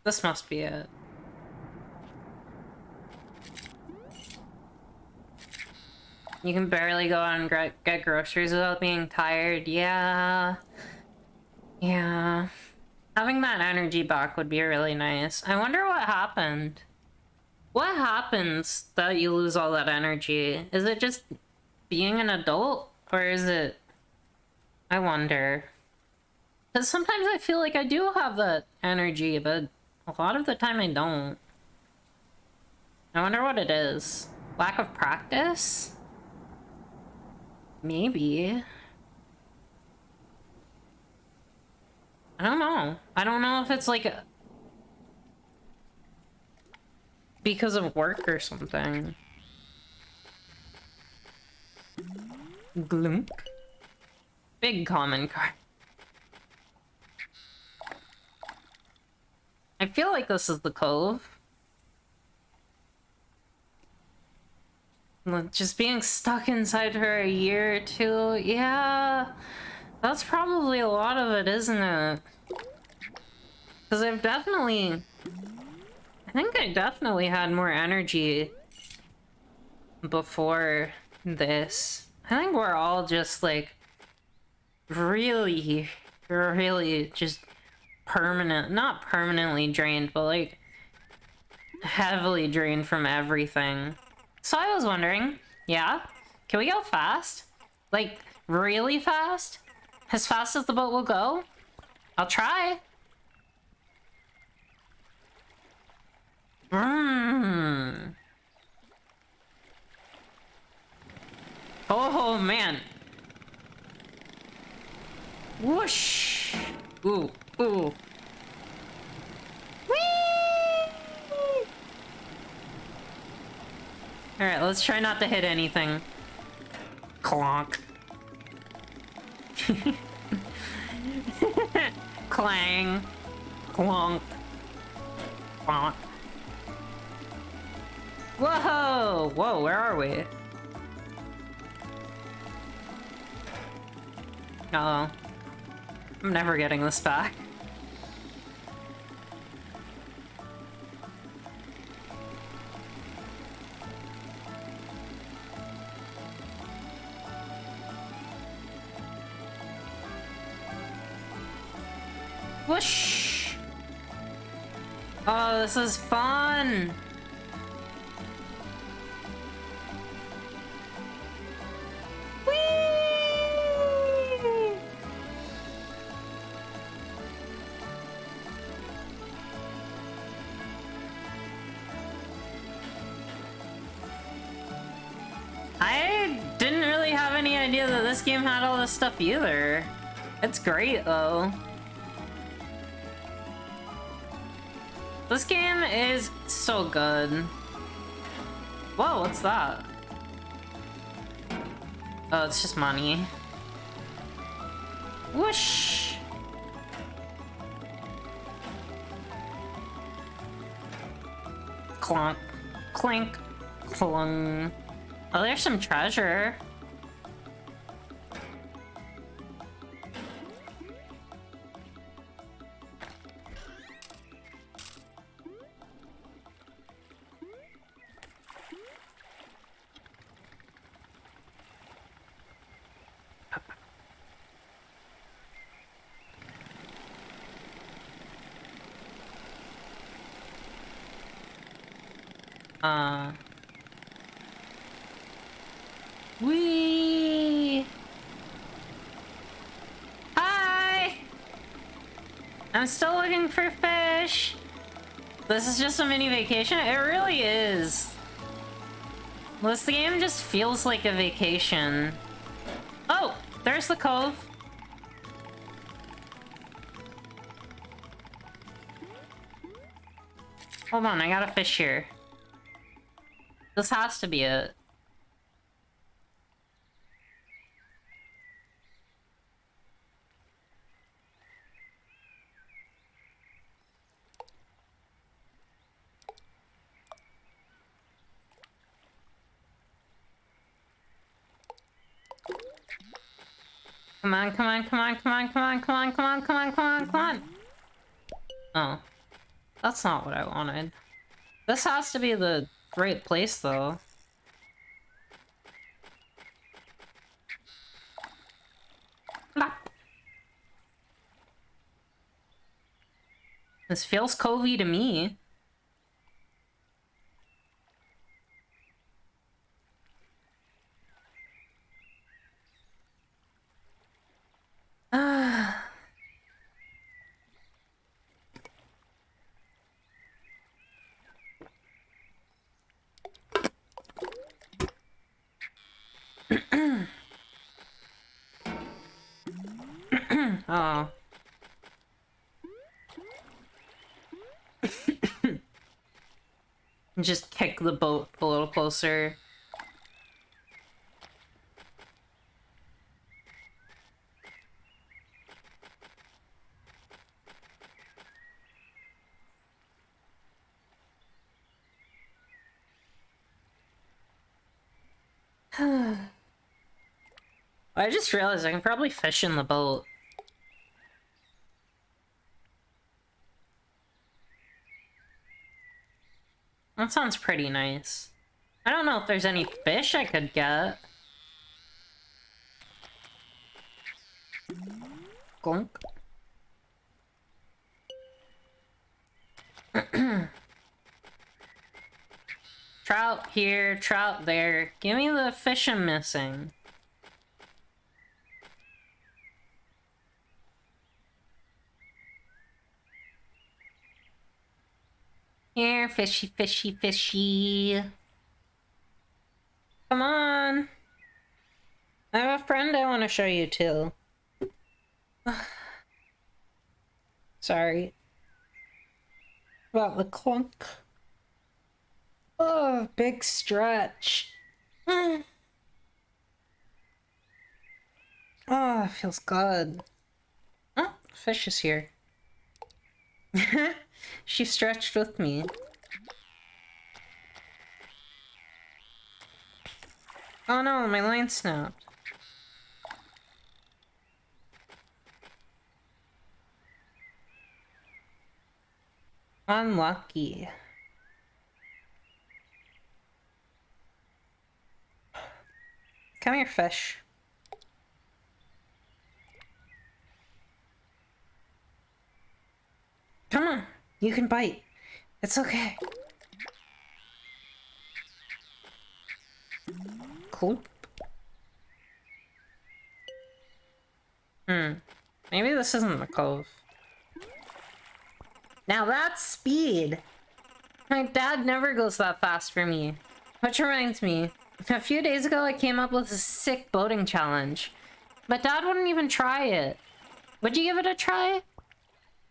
This must be it. You can barely go out and get groceries without being tired. Yeah. Yeah. Having that energy back would be really nice. I wonder what happened. What happens that you lose all that energy? Is it just being an adult? Or is it... I wonder. Because sometimes I feel like I do have that energy, but a lot of the time I don't. I wonder what it is. Lack of practice? Maybe. I don't know. I don't know if it's like because of work or something. Glunk. Big common card. I feel like this is the cove. Just being stuck inside for a year or two. Yeah, that's probably a lot of it, isn't it? Because I think I definitely had more energy before this. I think we're all just like really just not permanently drained, but like heavily drained from everything. So I was wondering, yeah, can we go fast? Like, really fast? As fast as the boat will go? I'll try. Oh, man. Whoosh. Ooh, ooh. Alright, let's try not to hit anything. Clonk. Clang. Clonk. Clonk. Whoa! Whoa, where are we? Uh-oh. I'm never getting this back. Whoosh! Oh, this is fun! Whee! I didn't really have any idea that this game had all this stuff either. It's great, though. This game is so good. Whoa, what's that? Oh, it's just money. Whoosh! Clonk. Clink. Clung. Oh, there's some treasure. Wee. Hi! I'm still looking for fish. This is just a mini vacation? It really is. This game just feels like a vacation. Oh, there's the cove. Hold on, I got a fish here. This has to be it. Come on, come on, come on, come on, come on, come on, come on, come on, come on, come on. Oh. That's not what I wanted. This has to be the right place, though. Blop. This feels covey to me. Oh. Just kick the boat a little closer. I just realized I can probably fish in the boat. That sounds pretty nice. I don't know if there's any fish I could get. Gonk. Trout here, trout there. Give me the fish I'm missing. Here, fishy, fishy, fishy. Come on. I have a friend I want to show you too. Sorry. About the clunk. Oh, big stretch. Oh, it feels good. Oh, fish is here. She stretched with me. Oh no, my line snapped. Unlucky. Come here, fish. Come on, you can bite. It's okay. Cool. Maybe this isn't the cove. Now that's speed. My dad never goes that fast for me. Which reminds me, a few days ago I came up with a sick boating challenge. But Dad wouldn't even try it. Would you give it a try?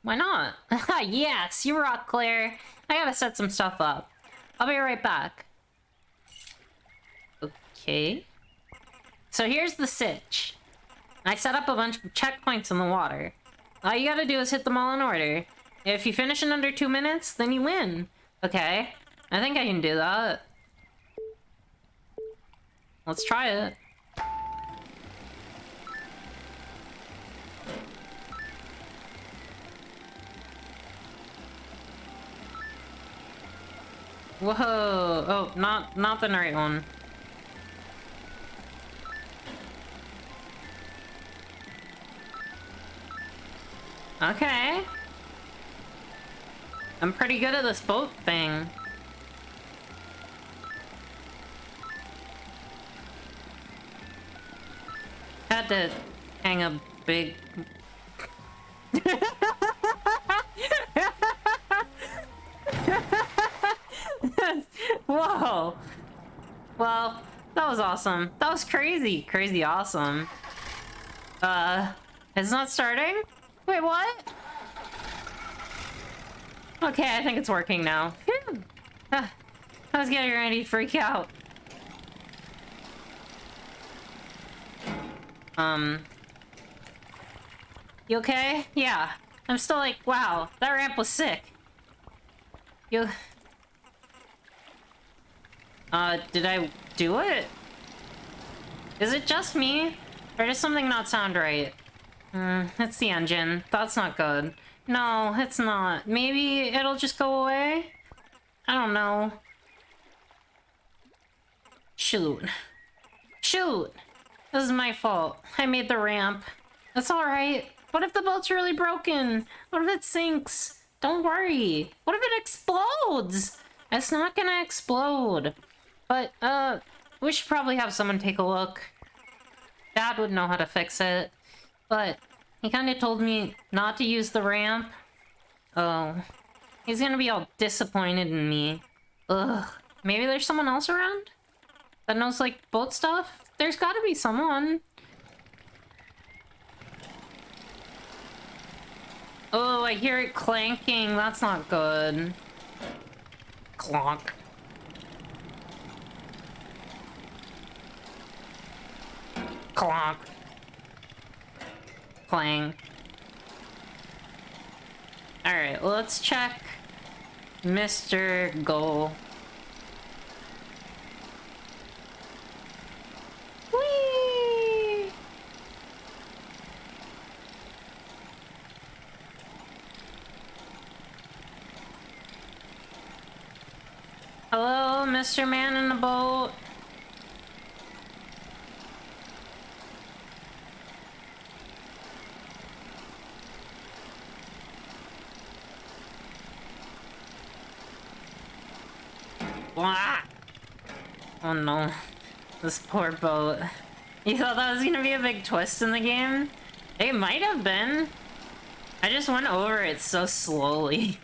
Why not? Yes, you rock, Claire. I gotta set some stuff up. I'll be right back. Okay. So here's the sitch. I set up a bunch of checkpoints in the water. All you gotta do is hit them all in order. If you finish in under 2 minutes, then you win. Okay, I think I can do that. Let's try it. Whoa! Oh, not the right one. Okay. I'm pretty good at this boat thing. Had to hang a big... Whoa! Well, that was awesome. That was crazy. Crazy awesome. It's not starting? Wait, what? Okay, I think it's working now. Phew. I was getting ready to freak out. You okay? Yeah. I'm still like, wow, that ramp was sick. You... did I do it? Is it just me? Or does something not sound right? It's the engine. That's not good. No, it's not. Maybe it'll just go away? I don't know. Shoot. Shoot! This is my fault. I made the ramp. That's alright. What if the boat's really broken? What if it sinks? Don't worry. What if it explodes? It's not gonna explode. But, we should probably have someone take a look. Dad would know how to fix it. But, he kinda told me not to use the ramp. Oh. He's gonna be all disappointed in me. Ugh. Maybe there's someone else around? That knows, like, boat stuff? There's gotta be someone. Oh, I hear it clanking. That's not good. Clonk. Clonk. Clang. Alright, let's check Mr. Goal. Whee! Hello, Mr. Man in the boat. Wah! Oh no. This poor boat. You thought that was gonna be a big twist in the game? It might have been. I just went over it so slowly.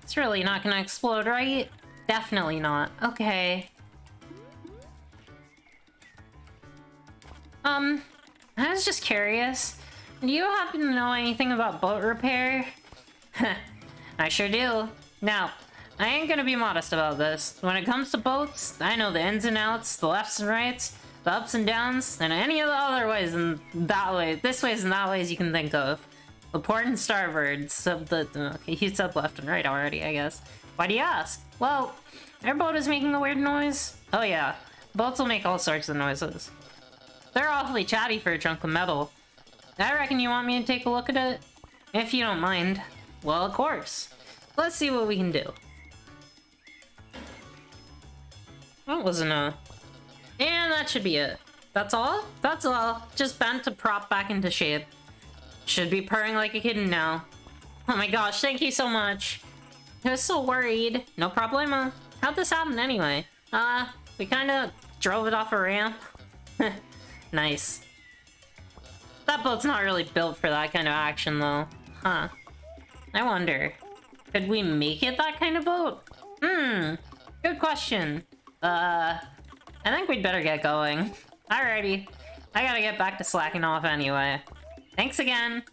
It's really not gonna explode, right? Definitely not. Okay. I was just curious. Do you happen to know anything about boat repair? I sure do. Now, I ain't gonna be modest about this. When it comes to boats, I know the ins and outs, the lefts and rights, the ups and downs, and any of the other ways and that way, this ways and that ways you can think of. The port and starboards of the... Okay, he said left and right already, I guess. Why do you ask? Well, our boat is making a weird noise. Oh yeah, boats will make all sorts of noises. They're awfully chatty for a chunk of metal. I reckon you want me to take a look at it? If you don't mind. Well, of course. Let's see what we can do. That wasn't a... And that should be it. That's all? That's all. Just bent to prop back into shape. Should be purring like a kitten now. Oh my gosh, thank you so much. I was so worried. No problemo. How'd this happen anyway? We kinda drove it off a ramp. Nice. That boat's not really built for that kind of action though. Huh. I wonder. Could we make it that kind of boat? Good question. I think we'd better get going. Alrighty. I gotta get back to slacking off anyway. Thanks again!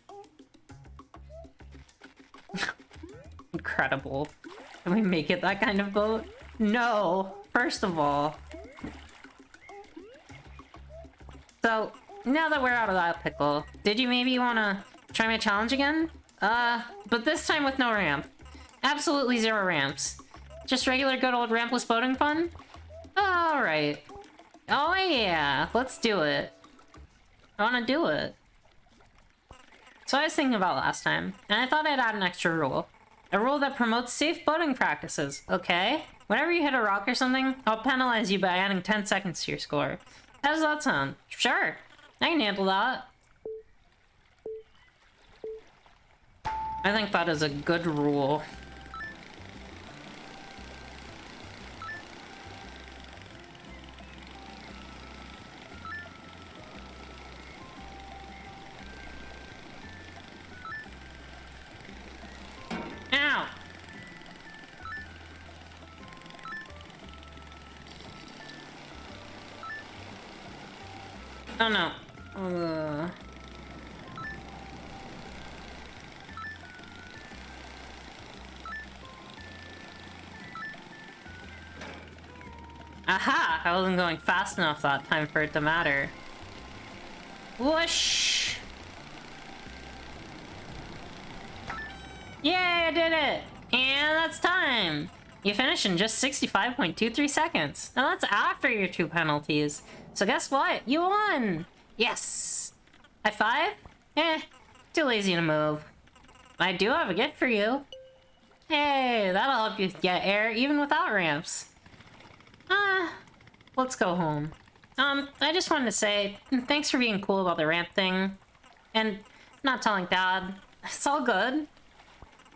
Incredible. Can we make it that kind of boat? No! First of all. So, now that we're out of that pickle, did you maybe wanna try my challenge again? But this time with no ramp. Absolutely zero ramps. Just regular good old rampless boating fun? Alright. Oh yeah, let's do it. I wanna do it. So I was thinking about last time, and I thought I'd add an extra rule. A rule that promotes safe boating practices, okay? Whenever you hit a rock or something, I'll penalize you by adding 10 seconds to your score. How does that sound? Sure, I can handle that. I think that is a good rule. Oh no. Aha! I wasn't going fast enough that time for it to matter. Whoosh! Yay, I did it! And that's time! You finished in just 65.23 seconds. Now that's after your 2 penalties. So guess what? You won! Yes! High five? Eh, too lazy to move. I do have a gift for you. Hey, that'll help you get air even without ramps. Let's go home. I just wanted to say, thanks for being cool about the ramp thing. And not telling Dad. It's all good.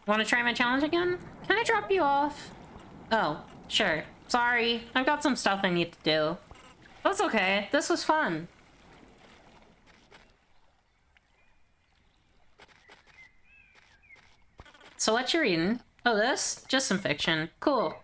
Want to try my challenge again? Can I drop you off? Oh, sure. Sorry, I've got some stuff I need to do. That's okay, this was fun. So what you reading? Oh, this? Just some fiction. Cool.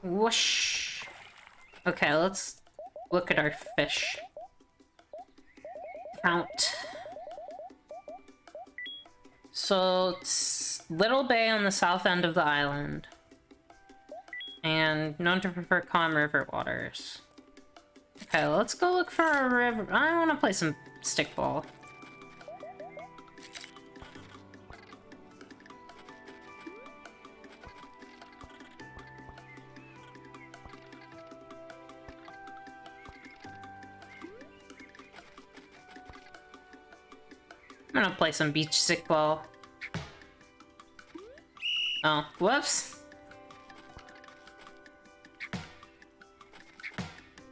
Whoosh. Okay, let's look at our fish. Count. So, it's Little Bay on the south end of the island. And known to prefer calm river waters. Okay, let's go look for a river. I want to play some stickball. I'm gonna play some beach stickball. Oh, whoops.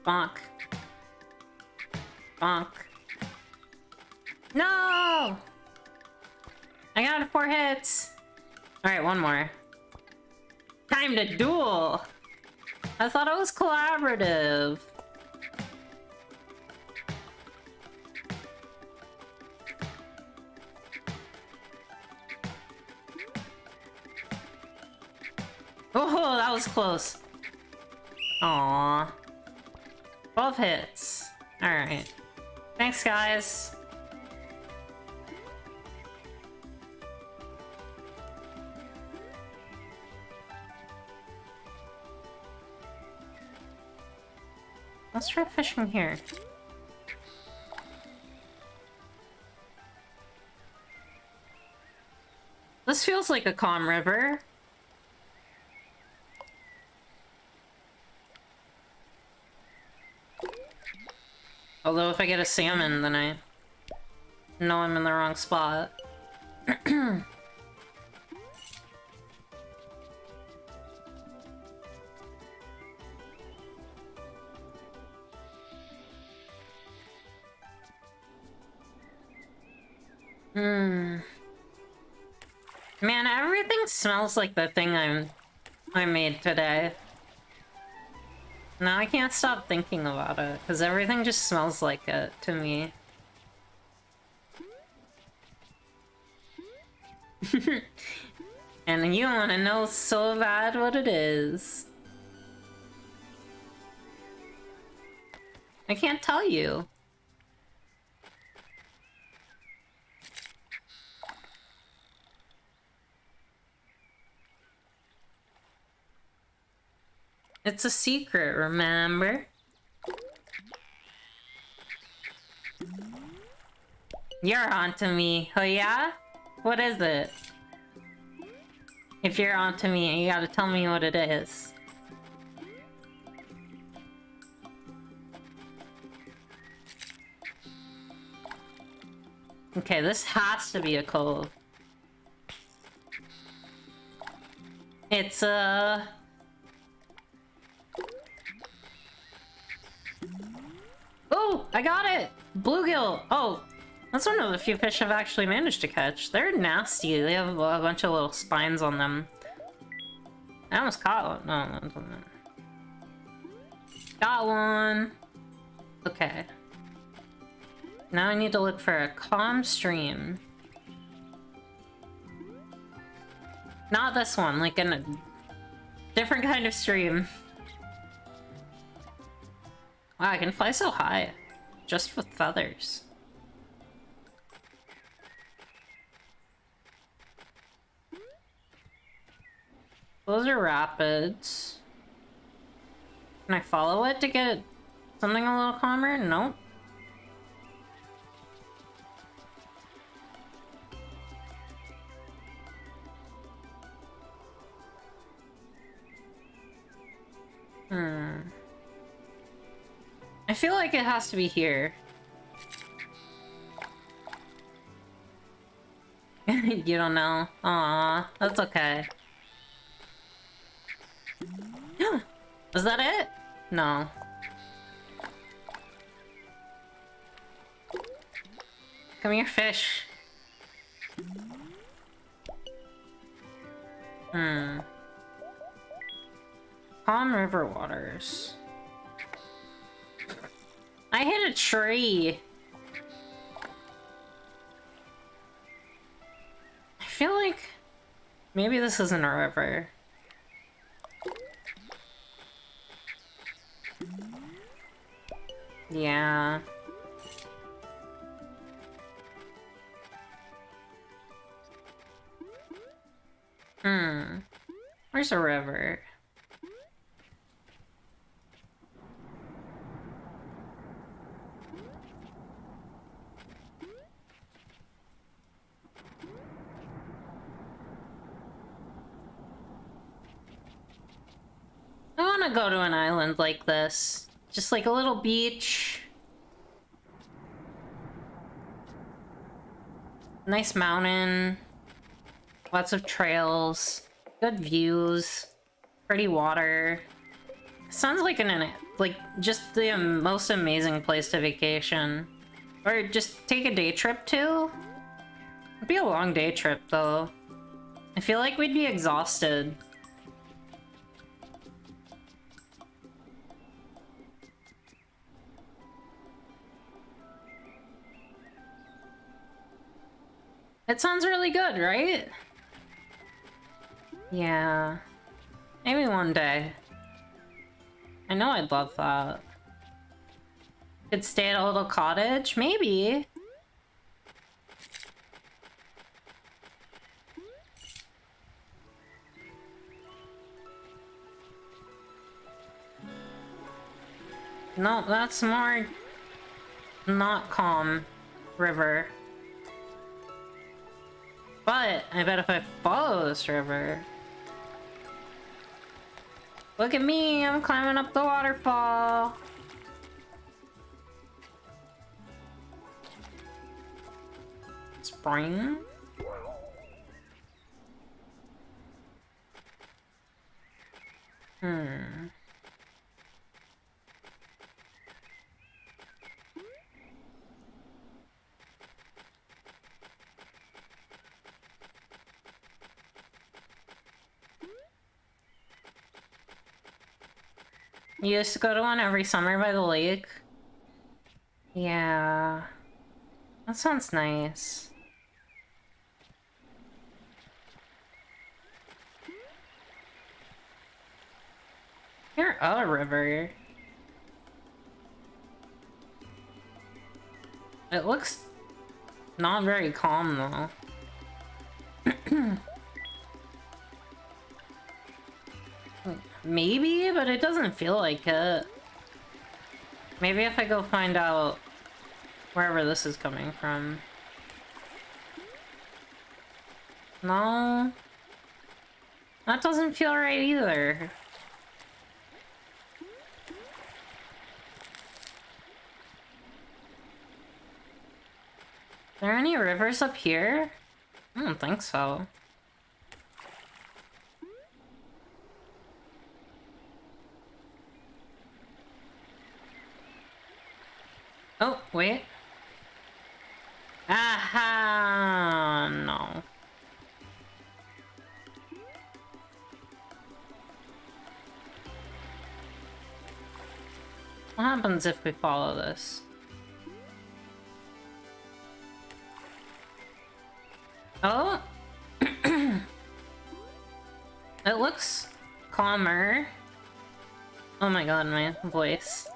Bonk. Bonk. No! I got 4 hits. Alright, one more. Time to duel! I thought it was collaborative. Oh, that was close. Aww. 12 hits. Alright. Thanks, guys. Let's try fishing here. This feels like a calm river. Although if I get a salmon, then I know I'm in the wrong spot. Man, everything smells like the thing I made today. Now I can't stop thinking about it, because everything just smells like it to me. And you want to know so bad what it is. I can't tell you. It's a secret, remember? You're onto me, oh yeah? What is it? If you're onto me, you gotta tell me what it is. Okay, this has to be a cove. It's a... Oh, I got it! Bluegill! Oh, that's one of the few fish I've actually managed to catch. They're nasty. They have a bunch of little spines on them. I almost caught one. No, that wasn't it. Got one! Okay. Now I need to look for a calm stream. Not this one, like in a different kind of stream. Wow, I can fly so high. Just with feathers. Those are rapids. Can I follow it to get something a little calmer? Nope. I feel like it has to be here. You don't know? Aw, that's okay. Was that it? No. Come here, fish. Calm river waters. I hit a tree. I feel like maybe this isn't a river. Yeah. Where's a river? I want to go to an island like this. Just like a little beach. Nice mountain. Lots of trails. Good views. Pretty water. Sounds like just the most amazing place to vacation. Or just take a day trip to. It'd be a long day trip though. I feel like we'd be exhausted. It sounds really good, right? Yeah. Maybe one day. I know I'd love that. Could stay at a little cottage? Maybe. No, that's more not calm river. But I bet if I follow this river... Look at me, I'm climbing up the waterfall. Spring? You used to go to one every summer by the lake? Yeah. That sounds nice. You're a river. It looks not very calm though. Maybe, but it doesn't feel like it. Maybe if I go find out wherever this is coming from. No. That doesn't feel right either. Are there any rivers up here? I don't think so. Oh, wait. Aha! No. What happens if we follow this? Oh! It looks calmer. Oh my god, my voice.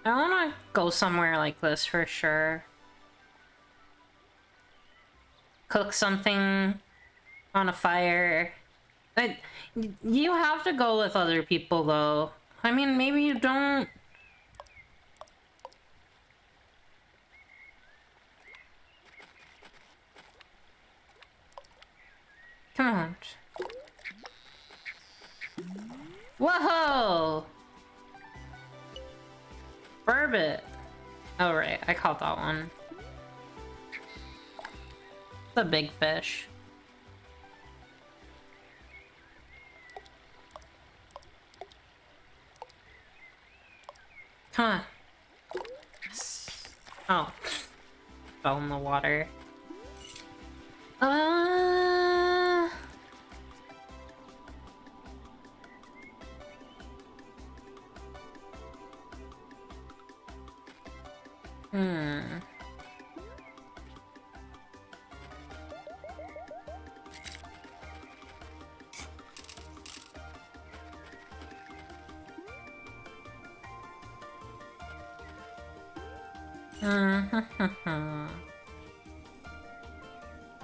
I wanna go somewhere like this for sure. Cook something on a fire. You have to go with other people though. I mean, maybe you don't. Come on. Whoa! Burbot. Oh right, I caught that one. The big fish. Come on. Yes. Oh. Fell in the water.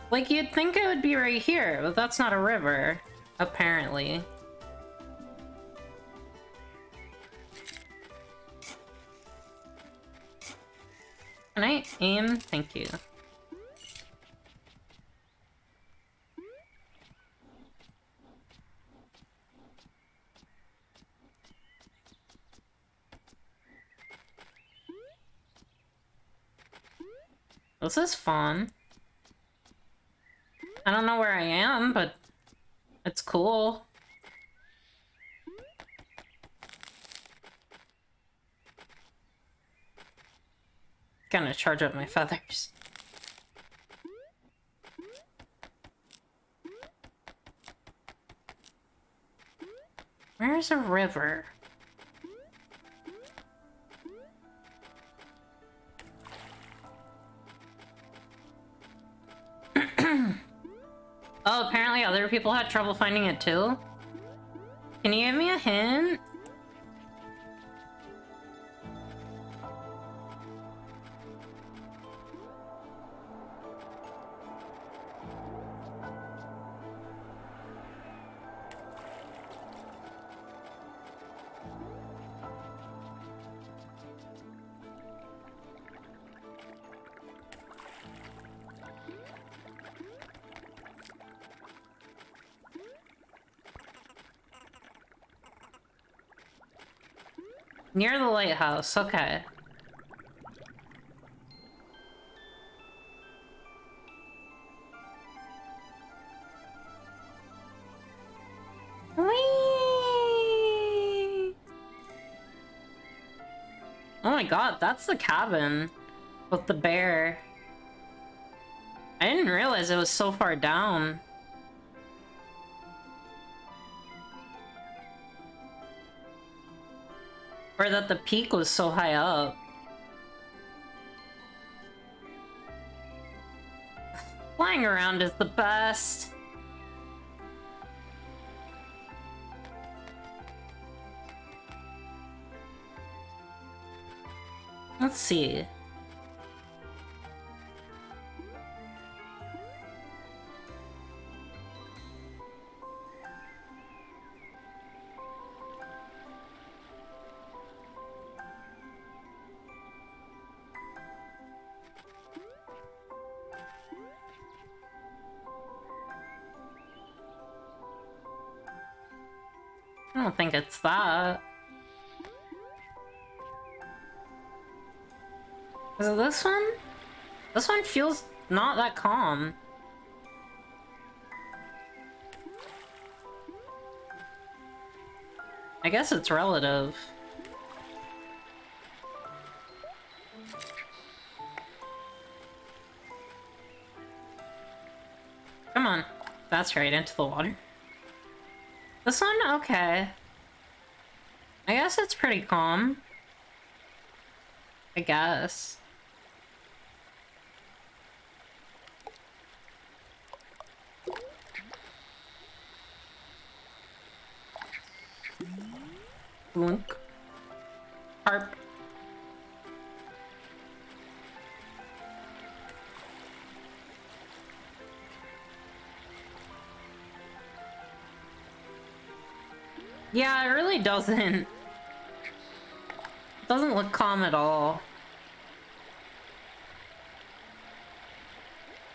Like, you'd think it would be right here, but that's not a river, apparently. Can I aim? Thank you. This is fun. I don't know where I am, but it's cool. Gonna charge up my feathers. Where's a river? Oh, apparently other people had trouble finding it too? Can you give me a hint? Near the lighthouse, okay. Whee! Oh my god, that's the cabin with the bear. I didn't realize it was so far down. Or that the peak was so high up. Flying around is the best. Let's see. I don't think it's that. Is it this one? This one feels not that calm. I guess it's relative. Come on. That's right, into the water. This one? Okay. I guess it's pretty calm. I guess. Blunk. Harp. Yeah, it really doesn't. Doesn't look calm at all.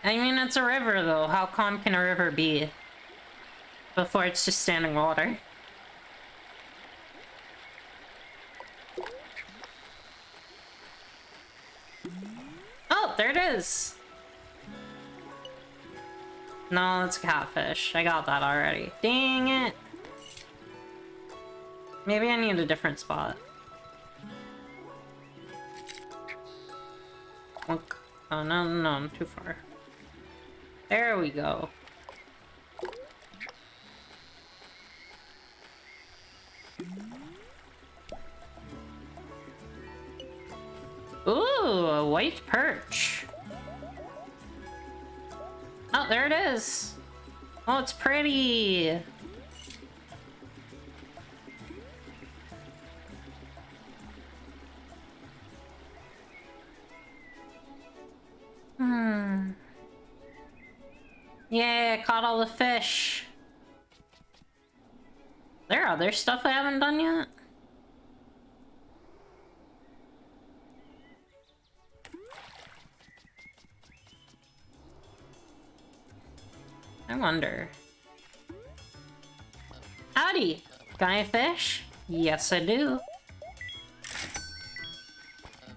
I mean, it's a river, though. How calm can a river be? Before it's just standing water. Oh, there it is! No, it's a catfish. I got that already. Dang it! Maybe I need a different spot. Look. Oh, no, no, I'm too far. There we go. Ooh, a white perch. Oh, there it is. Oh, it's pretty. Yeah, I caught all the fish. There are other stuff I haven't done yet? I wonder. Howdy! Got any fish? Yes, I do.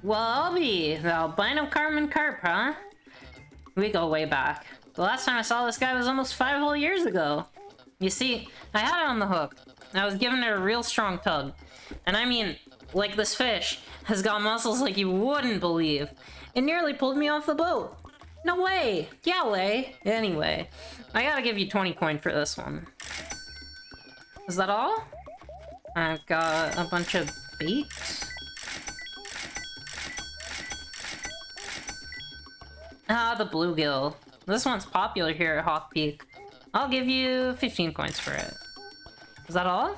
Wobby, the albino Carmen Carp, huh? We go way back. The last time I saw this guy was almost 5 whole years ago. You see, I had it on the hook. I was giving it a real strong tug. And I mean, like this fish has got muscles like you wouldn't believe. It nearly pulled me off the boat. No way! Yeah, way! Anyway, I gotta give you 20 coin for this one. Is that all? I've got a bunch of bait. Ah, the bluegill. This one's popular here at Hawk Peak. I'll give you 15 coins for it. Is that all?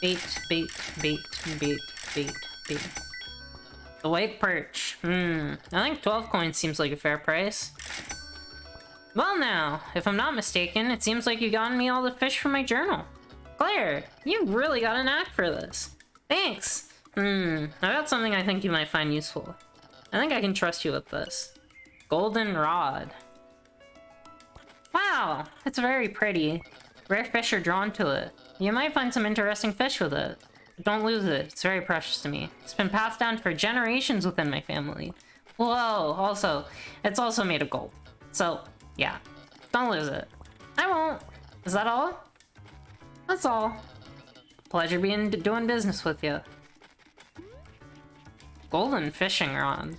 Bait, bait, bait, bait, bait, bait. The white perch. I think 12 coins seems like a fair price. Well now, if I'm not mistaken, it seems like you gotten me all the fish from my journal. Claire, you really got a knack for this. Thanks. I got something I think you might find useful. I think I can trust you with this. Golden rod. Wow, it's very pretty. Rare fish are drawn to it. You might find some interesting fish with it. But don't lose it, it's very precious to me. It's been passed down for generations within my family. Whoa, also, it's also made of gold. So, yeah, don't lose it. I won't. Is that all? That's all. Pleasure doing business with you. Golden fishing rod.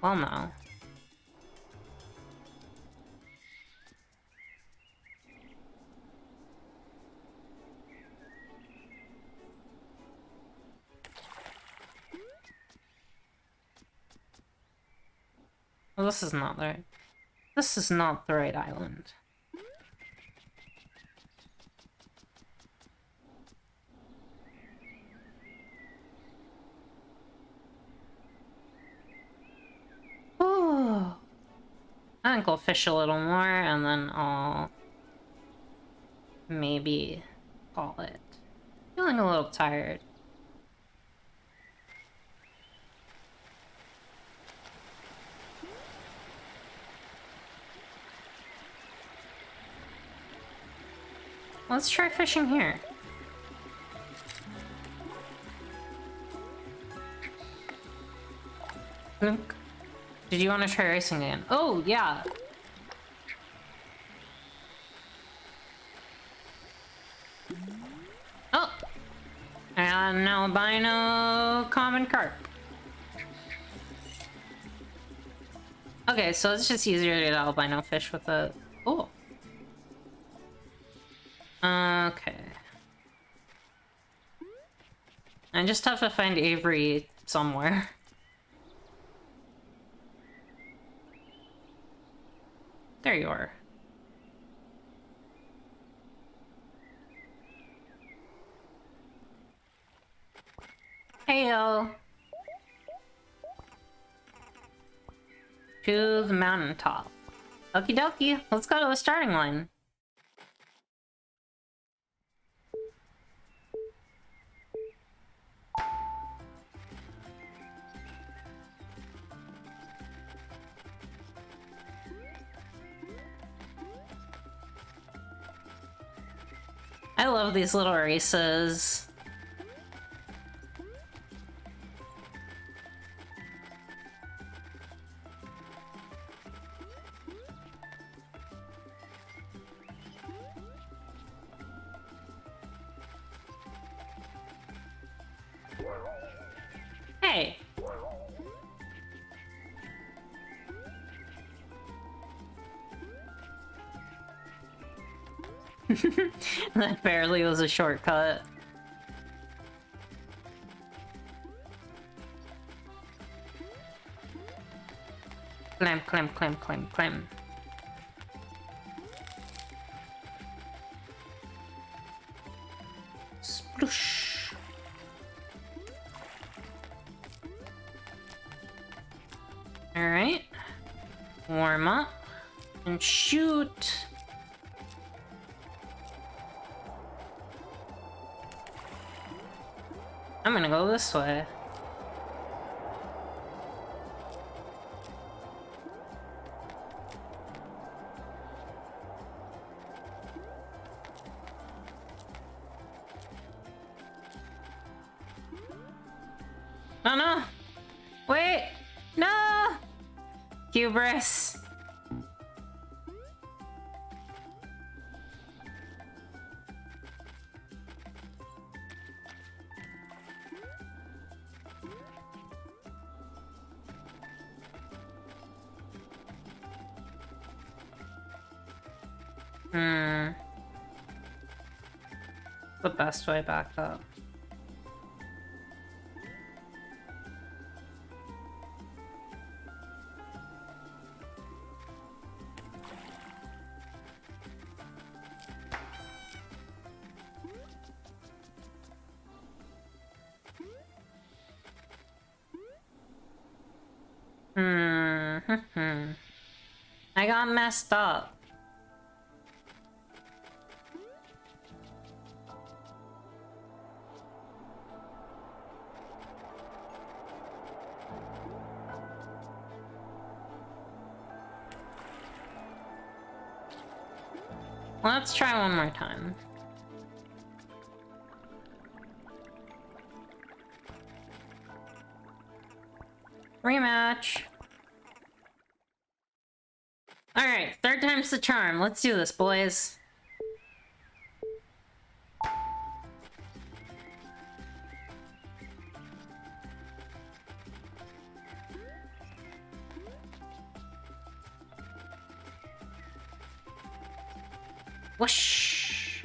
Well, no. Well, this is not the right. This is not the right island. Ooh. I think I'll fish a little more and then I'll maybe call it. Feeling a little tired. Let's try fishing here. Blink. Did you want to try racing again? Oh, yeah. Oh! And an albino common carp. Okay, so it's just easier to get albino fish with a... Oh. Okay. I just have to find Avery somewhere. There you are. Heyo. To the mountaintop. Okie dokie, let's go to the starting line. I love these little races. Hey. That barely was a shortcut. Climb, climb, climb, climb, climb. Sploosh. Alright. Warm up. And shoot! I'm gonna go this way. Oh no! Wait! No! Hubris! The best way back up. I got messed up. Let's try one more time. Rematch. Alright, third time's the charm. Let's do this, boys. Whoosh!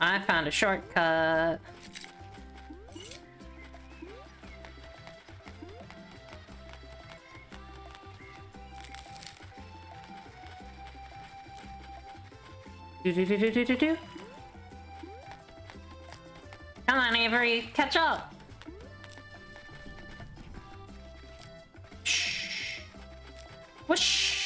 I found a shortcut. Do. Come on, Avery, catch up. Shh. Whoosh.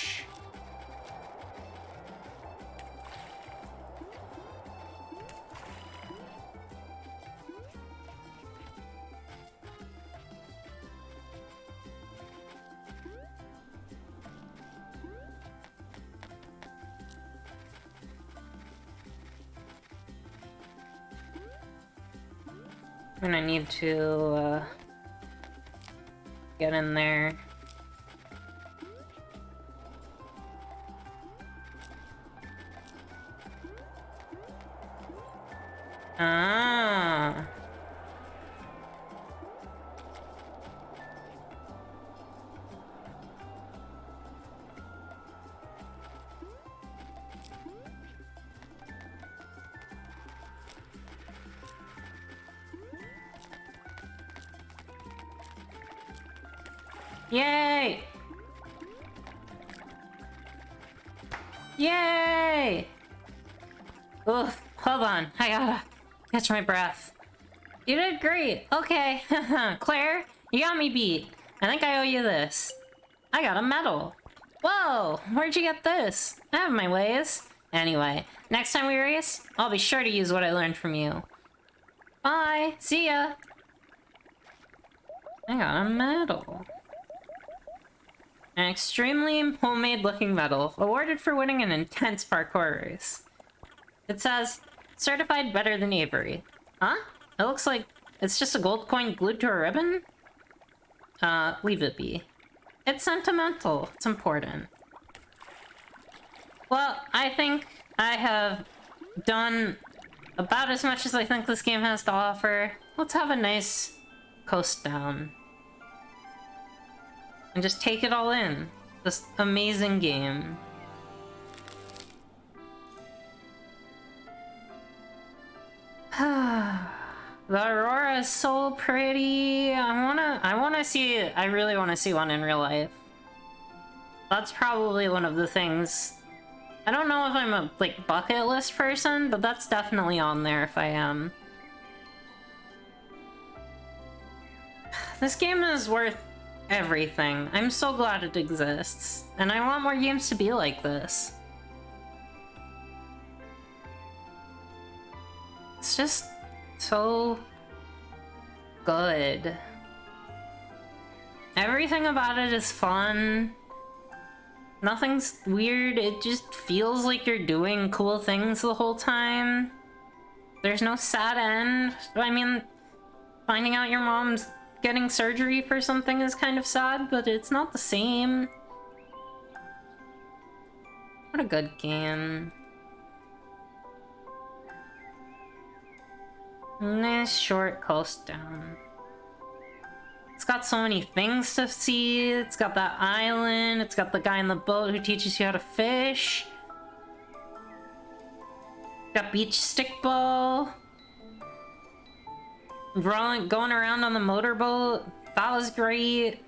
I'm gonna need to get in there. Ah. Yay! Yay! Oof, hold on. I gotta catch my breath. You did great. Okay. Claire, you got me beat. I think I owe you this. I got a medal. Whoa, where'd you get this? I have my ways. Anyway, next time we race, I'll be sure to use what I learned from you. Bye. See ya. I got a medal. An extremely homemade looking medal, awarded for winning an intense parkour race. It says, certified better than Avery. Huh? It looks like it's just a gold coin glued to a ribbon? Leave it be. It's sentimental. It's important. Well, I think I have done about as much as I think this game has to offer. Let's have a nice coast down. And just take it all in. This amazing game. The aurora is so pretty. I really wanna see one in real life. That's probably one of the things. I don't know if I'm a, like, bucket list person, but that's definitely on there if I am. This game is worth everything. I'm so glad it exists. And I want more games to be like this. It's just so good. Everything about it is fun. Nothing's weird, it just feels like you're doing cool things the whole time. There's no sad end. I mean, finding out your mom's getting surgery for something is kind of sad, but it's not the same. What a good game. Nice short coast down. It's got so many things to see. It's got that island. It's got the guy in the boat who teaches you how to fish. Got beach stickball. Going around on the motorboat. That was great.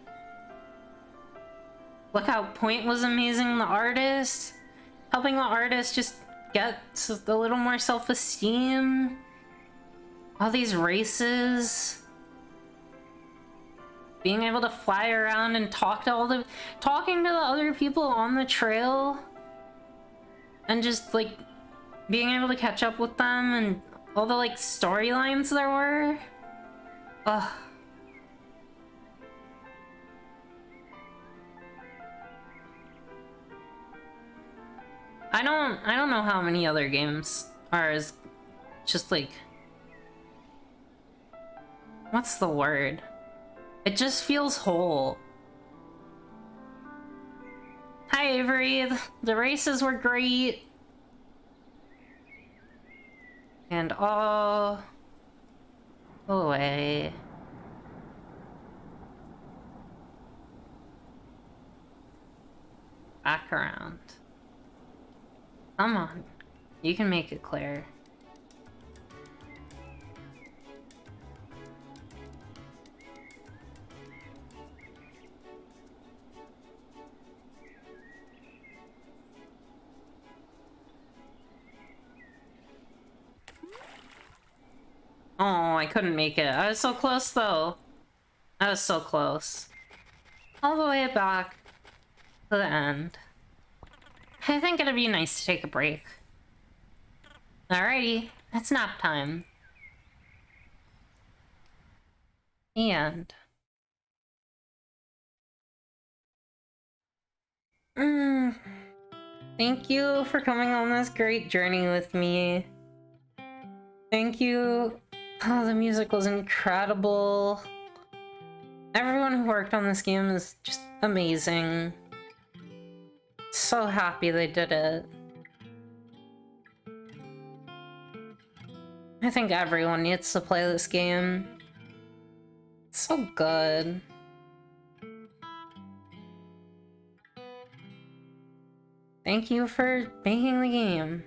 Look how Point was amazing, the artist. Helping the artist just get a little more self-esteem. All these races. Being able to fly around and talking to the other people on the trail. And just, like, being able to catch up with them and all the, like, storylines there were. Ugh. I don't know how many other games are as just like, what's the word? It just feels whole. Hi Avery, the races were great. And all the way. Back around. Come on. You can make it clear. Oh, I couldn't make it. I was so close though. I was so close. All the way back to the end. I think it'd be nice to take a break. Alrighty, it's nap time. The end. Thank you for coming on this great journey with me. Thank you. Oh, the music was incredible. Everyone who worked on this game is just amazing. So happy they did it. I think everyone needs to play this game. It's so good. Thank you for making the game.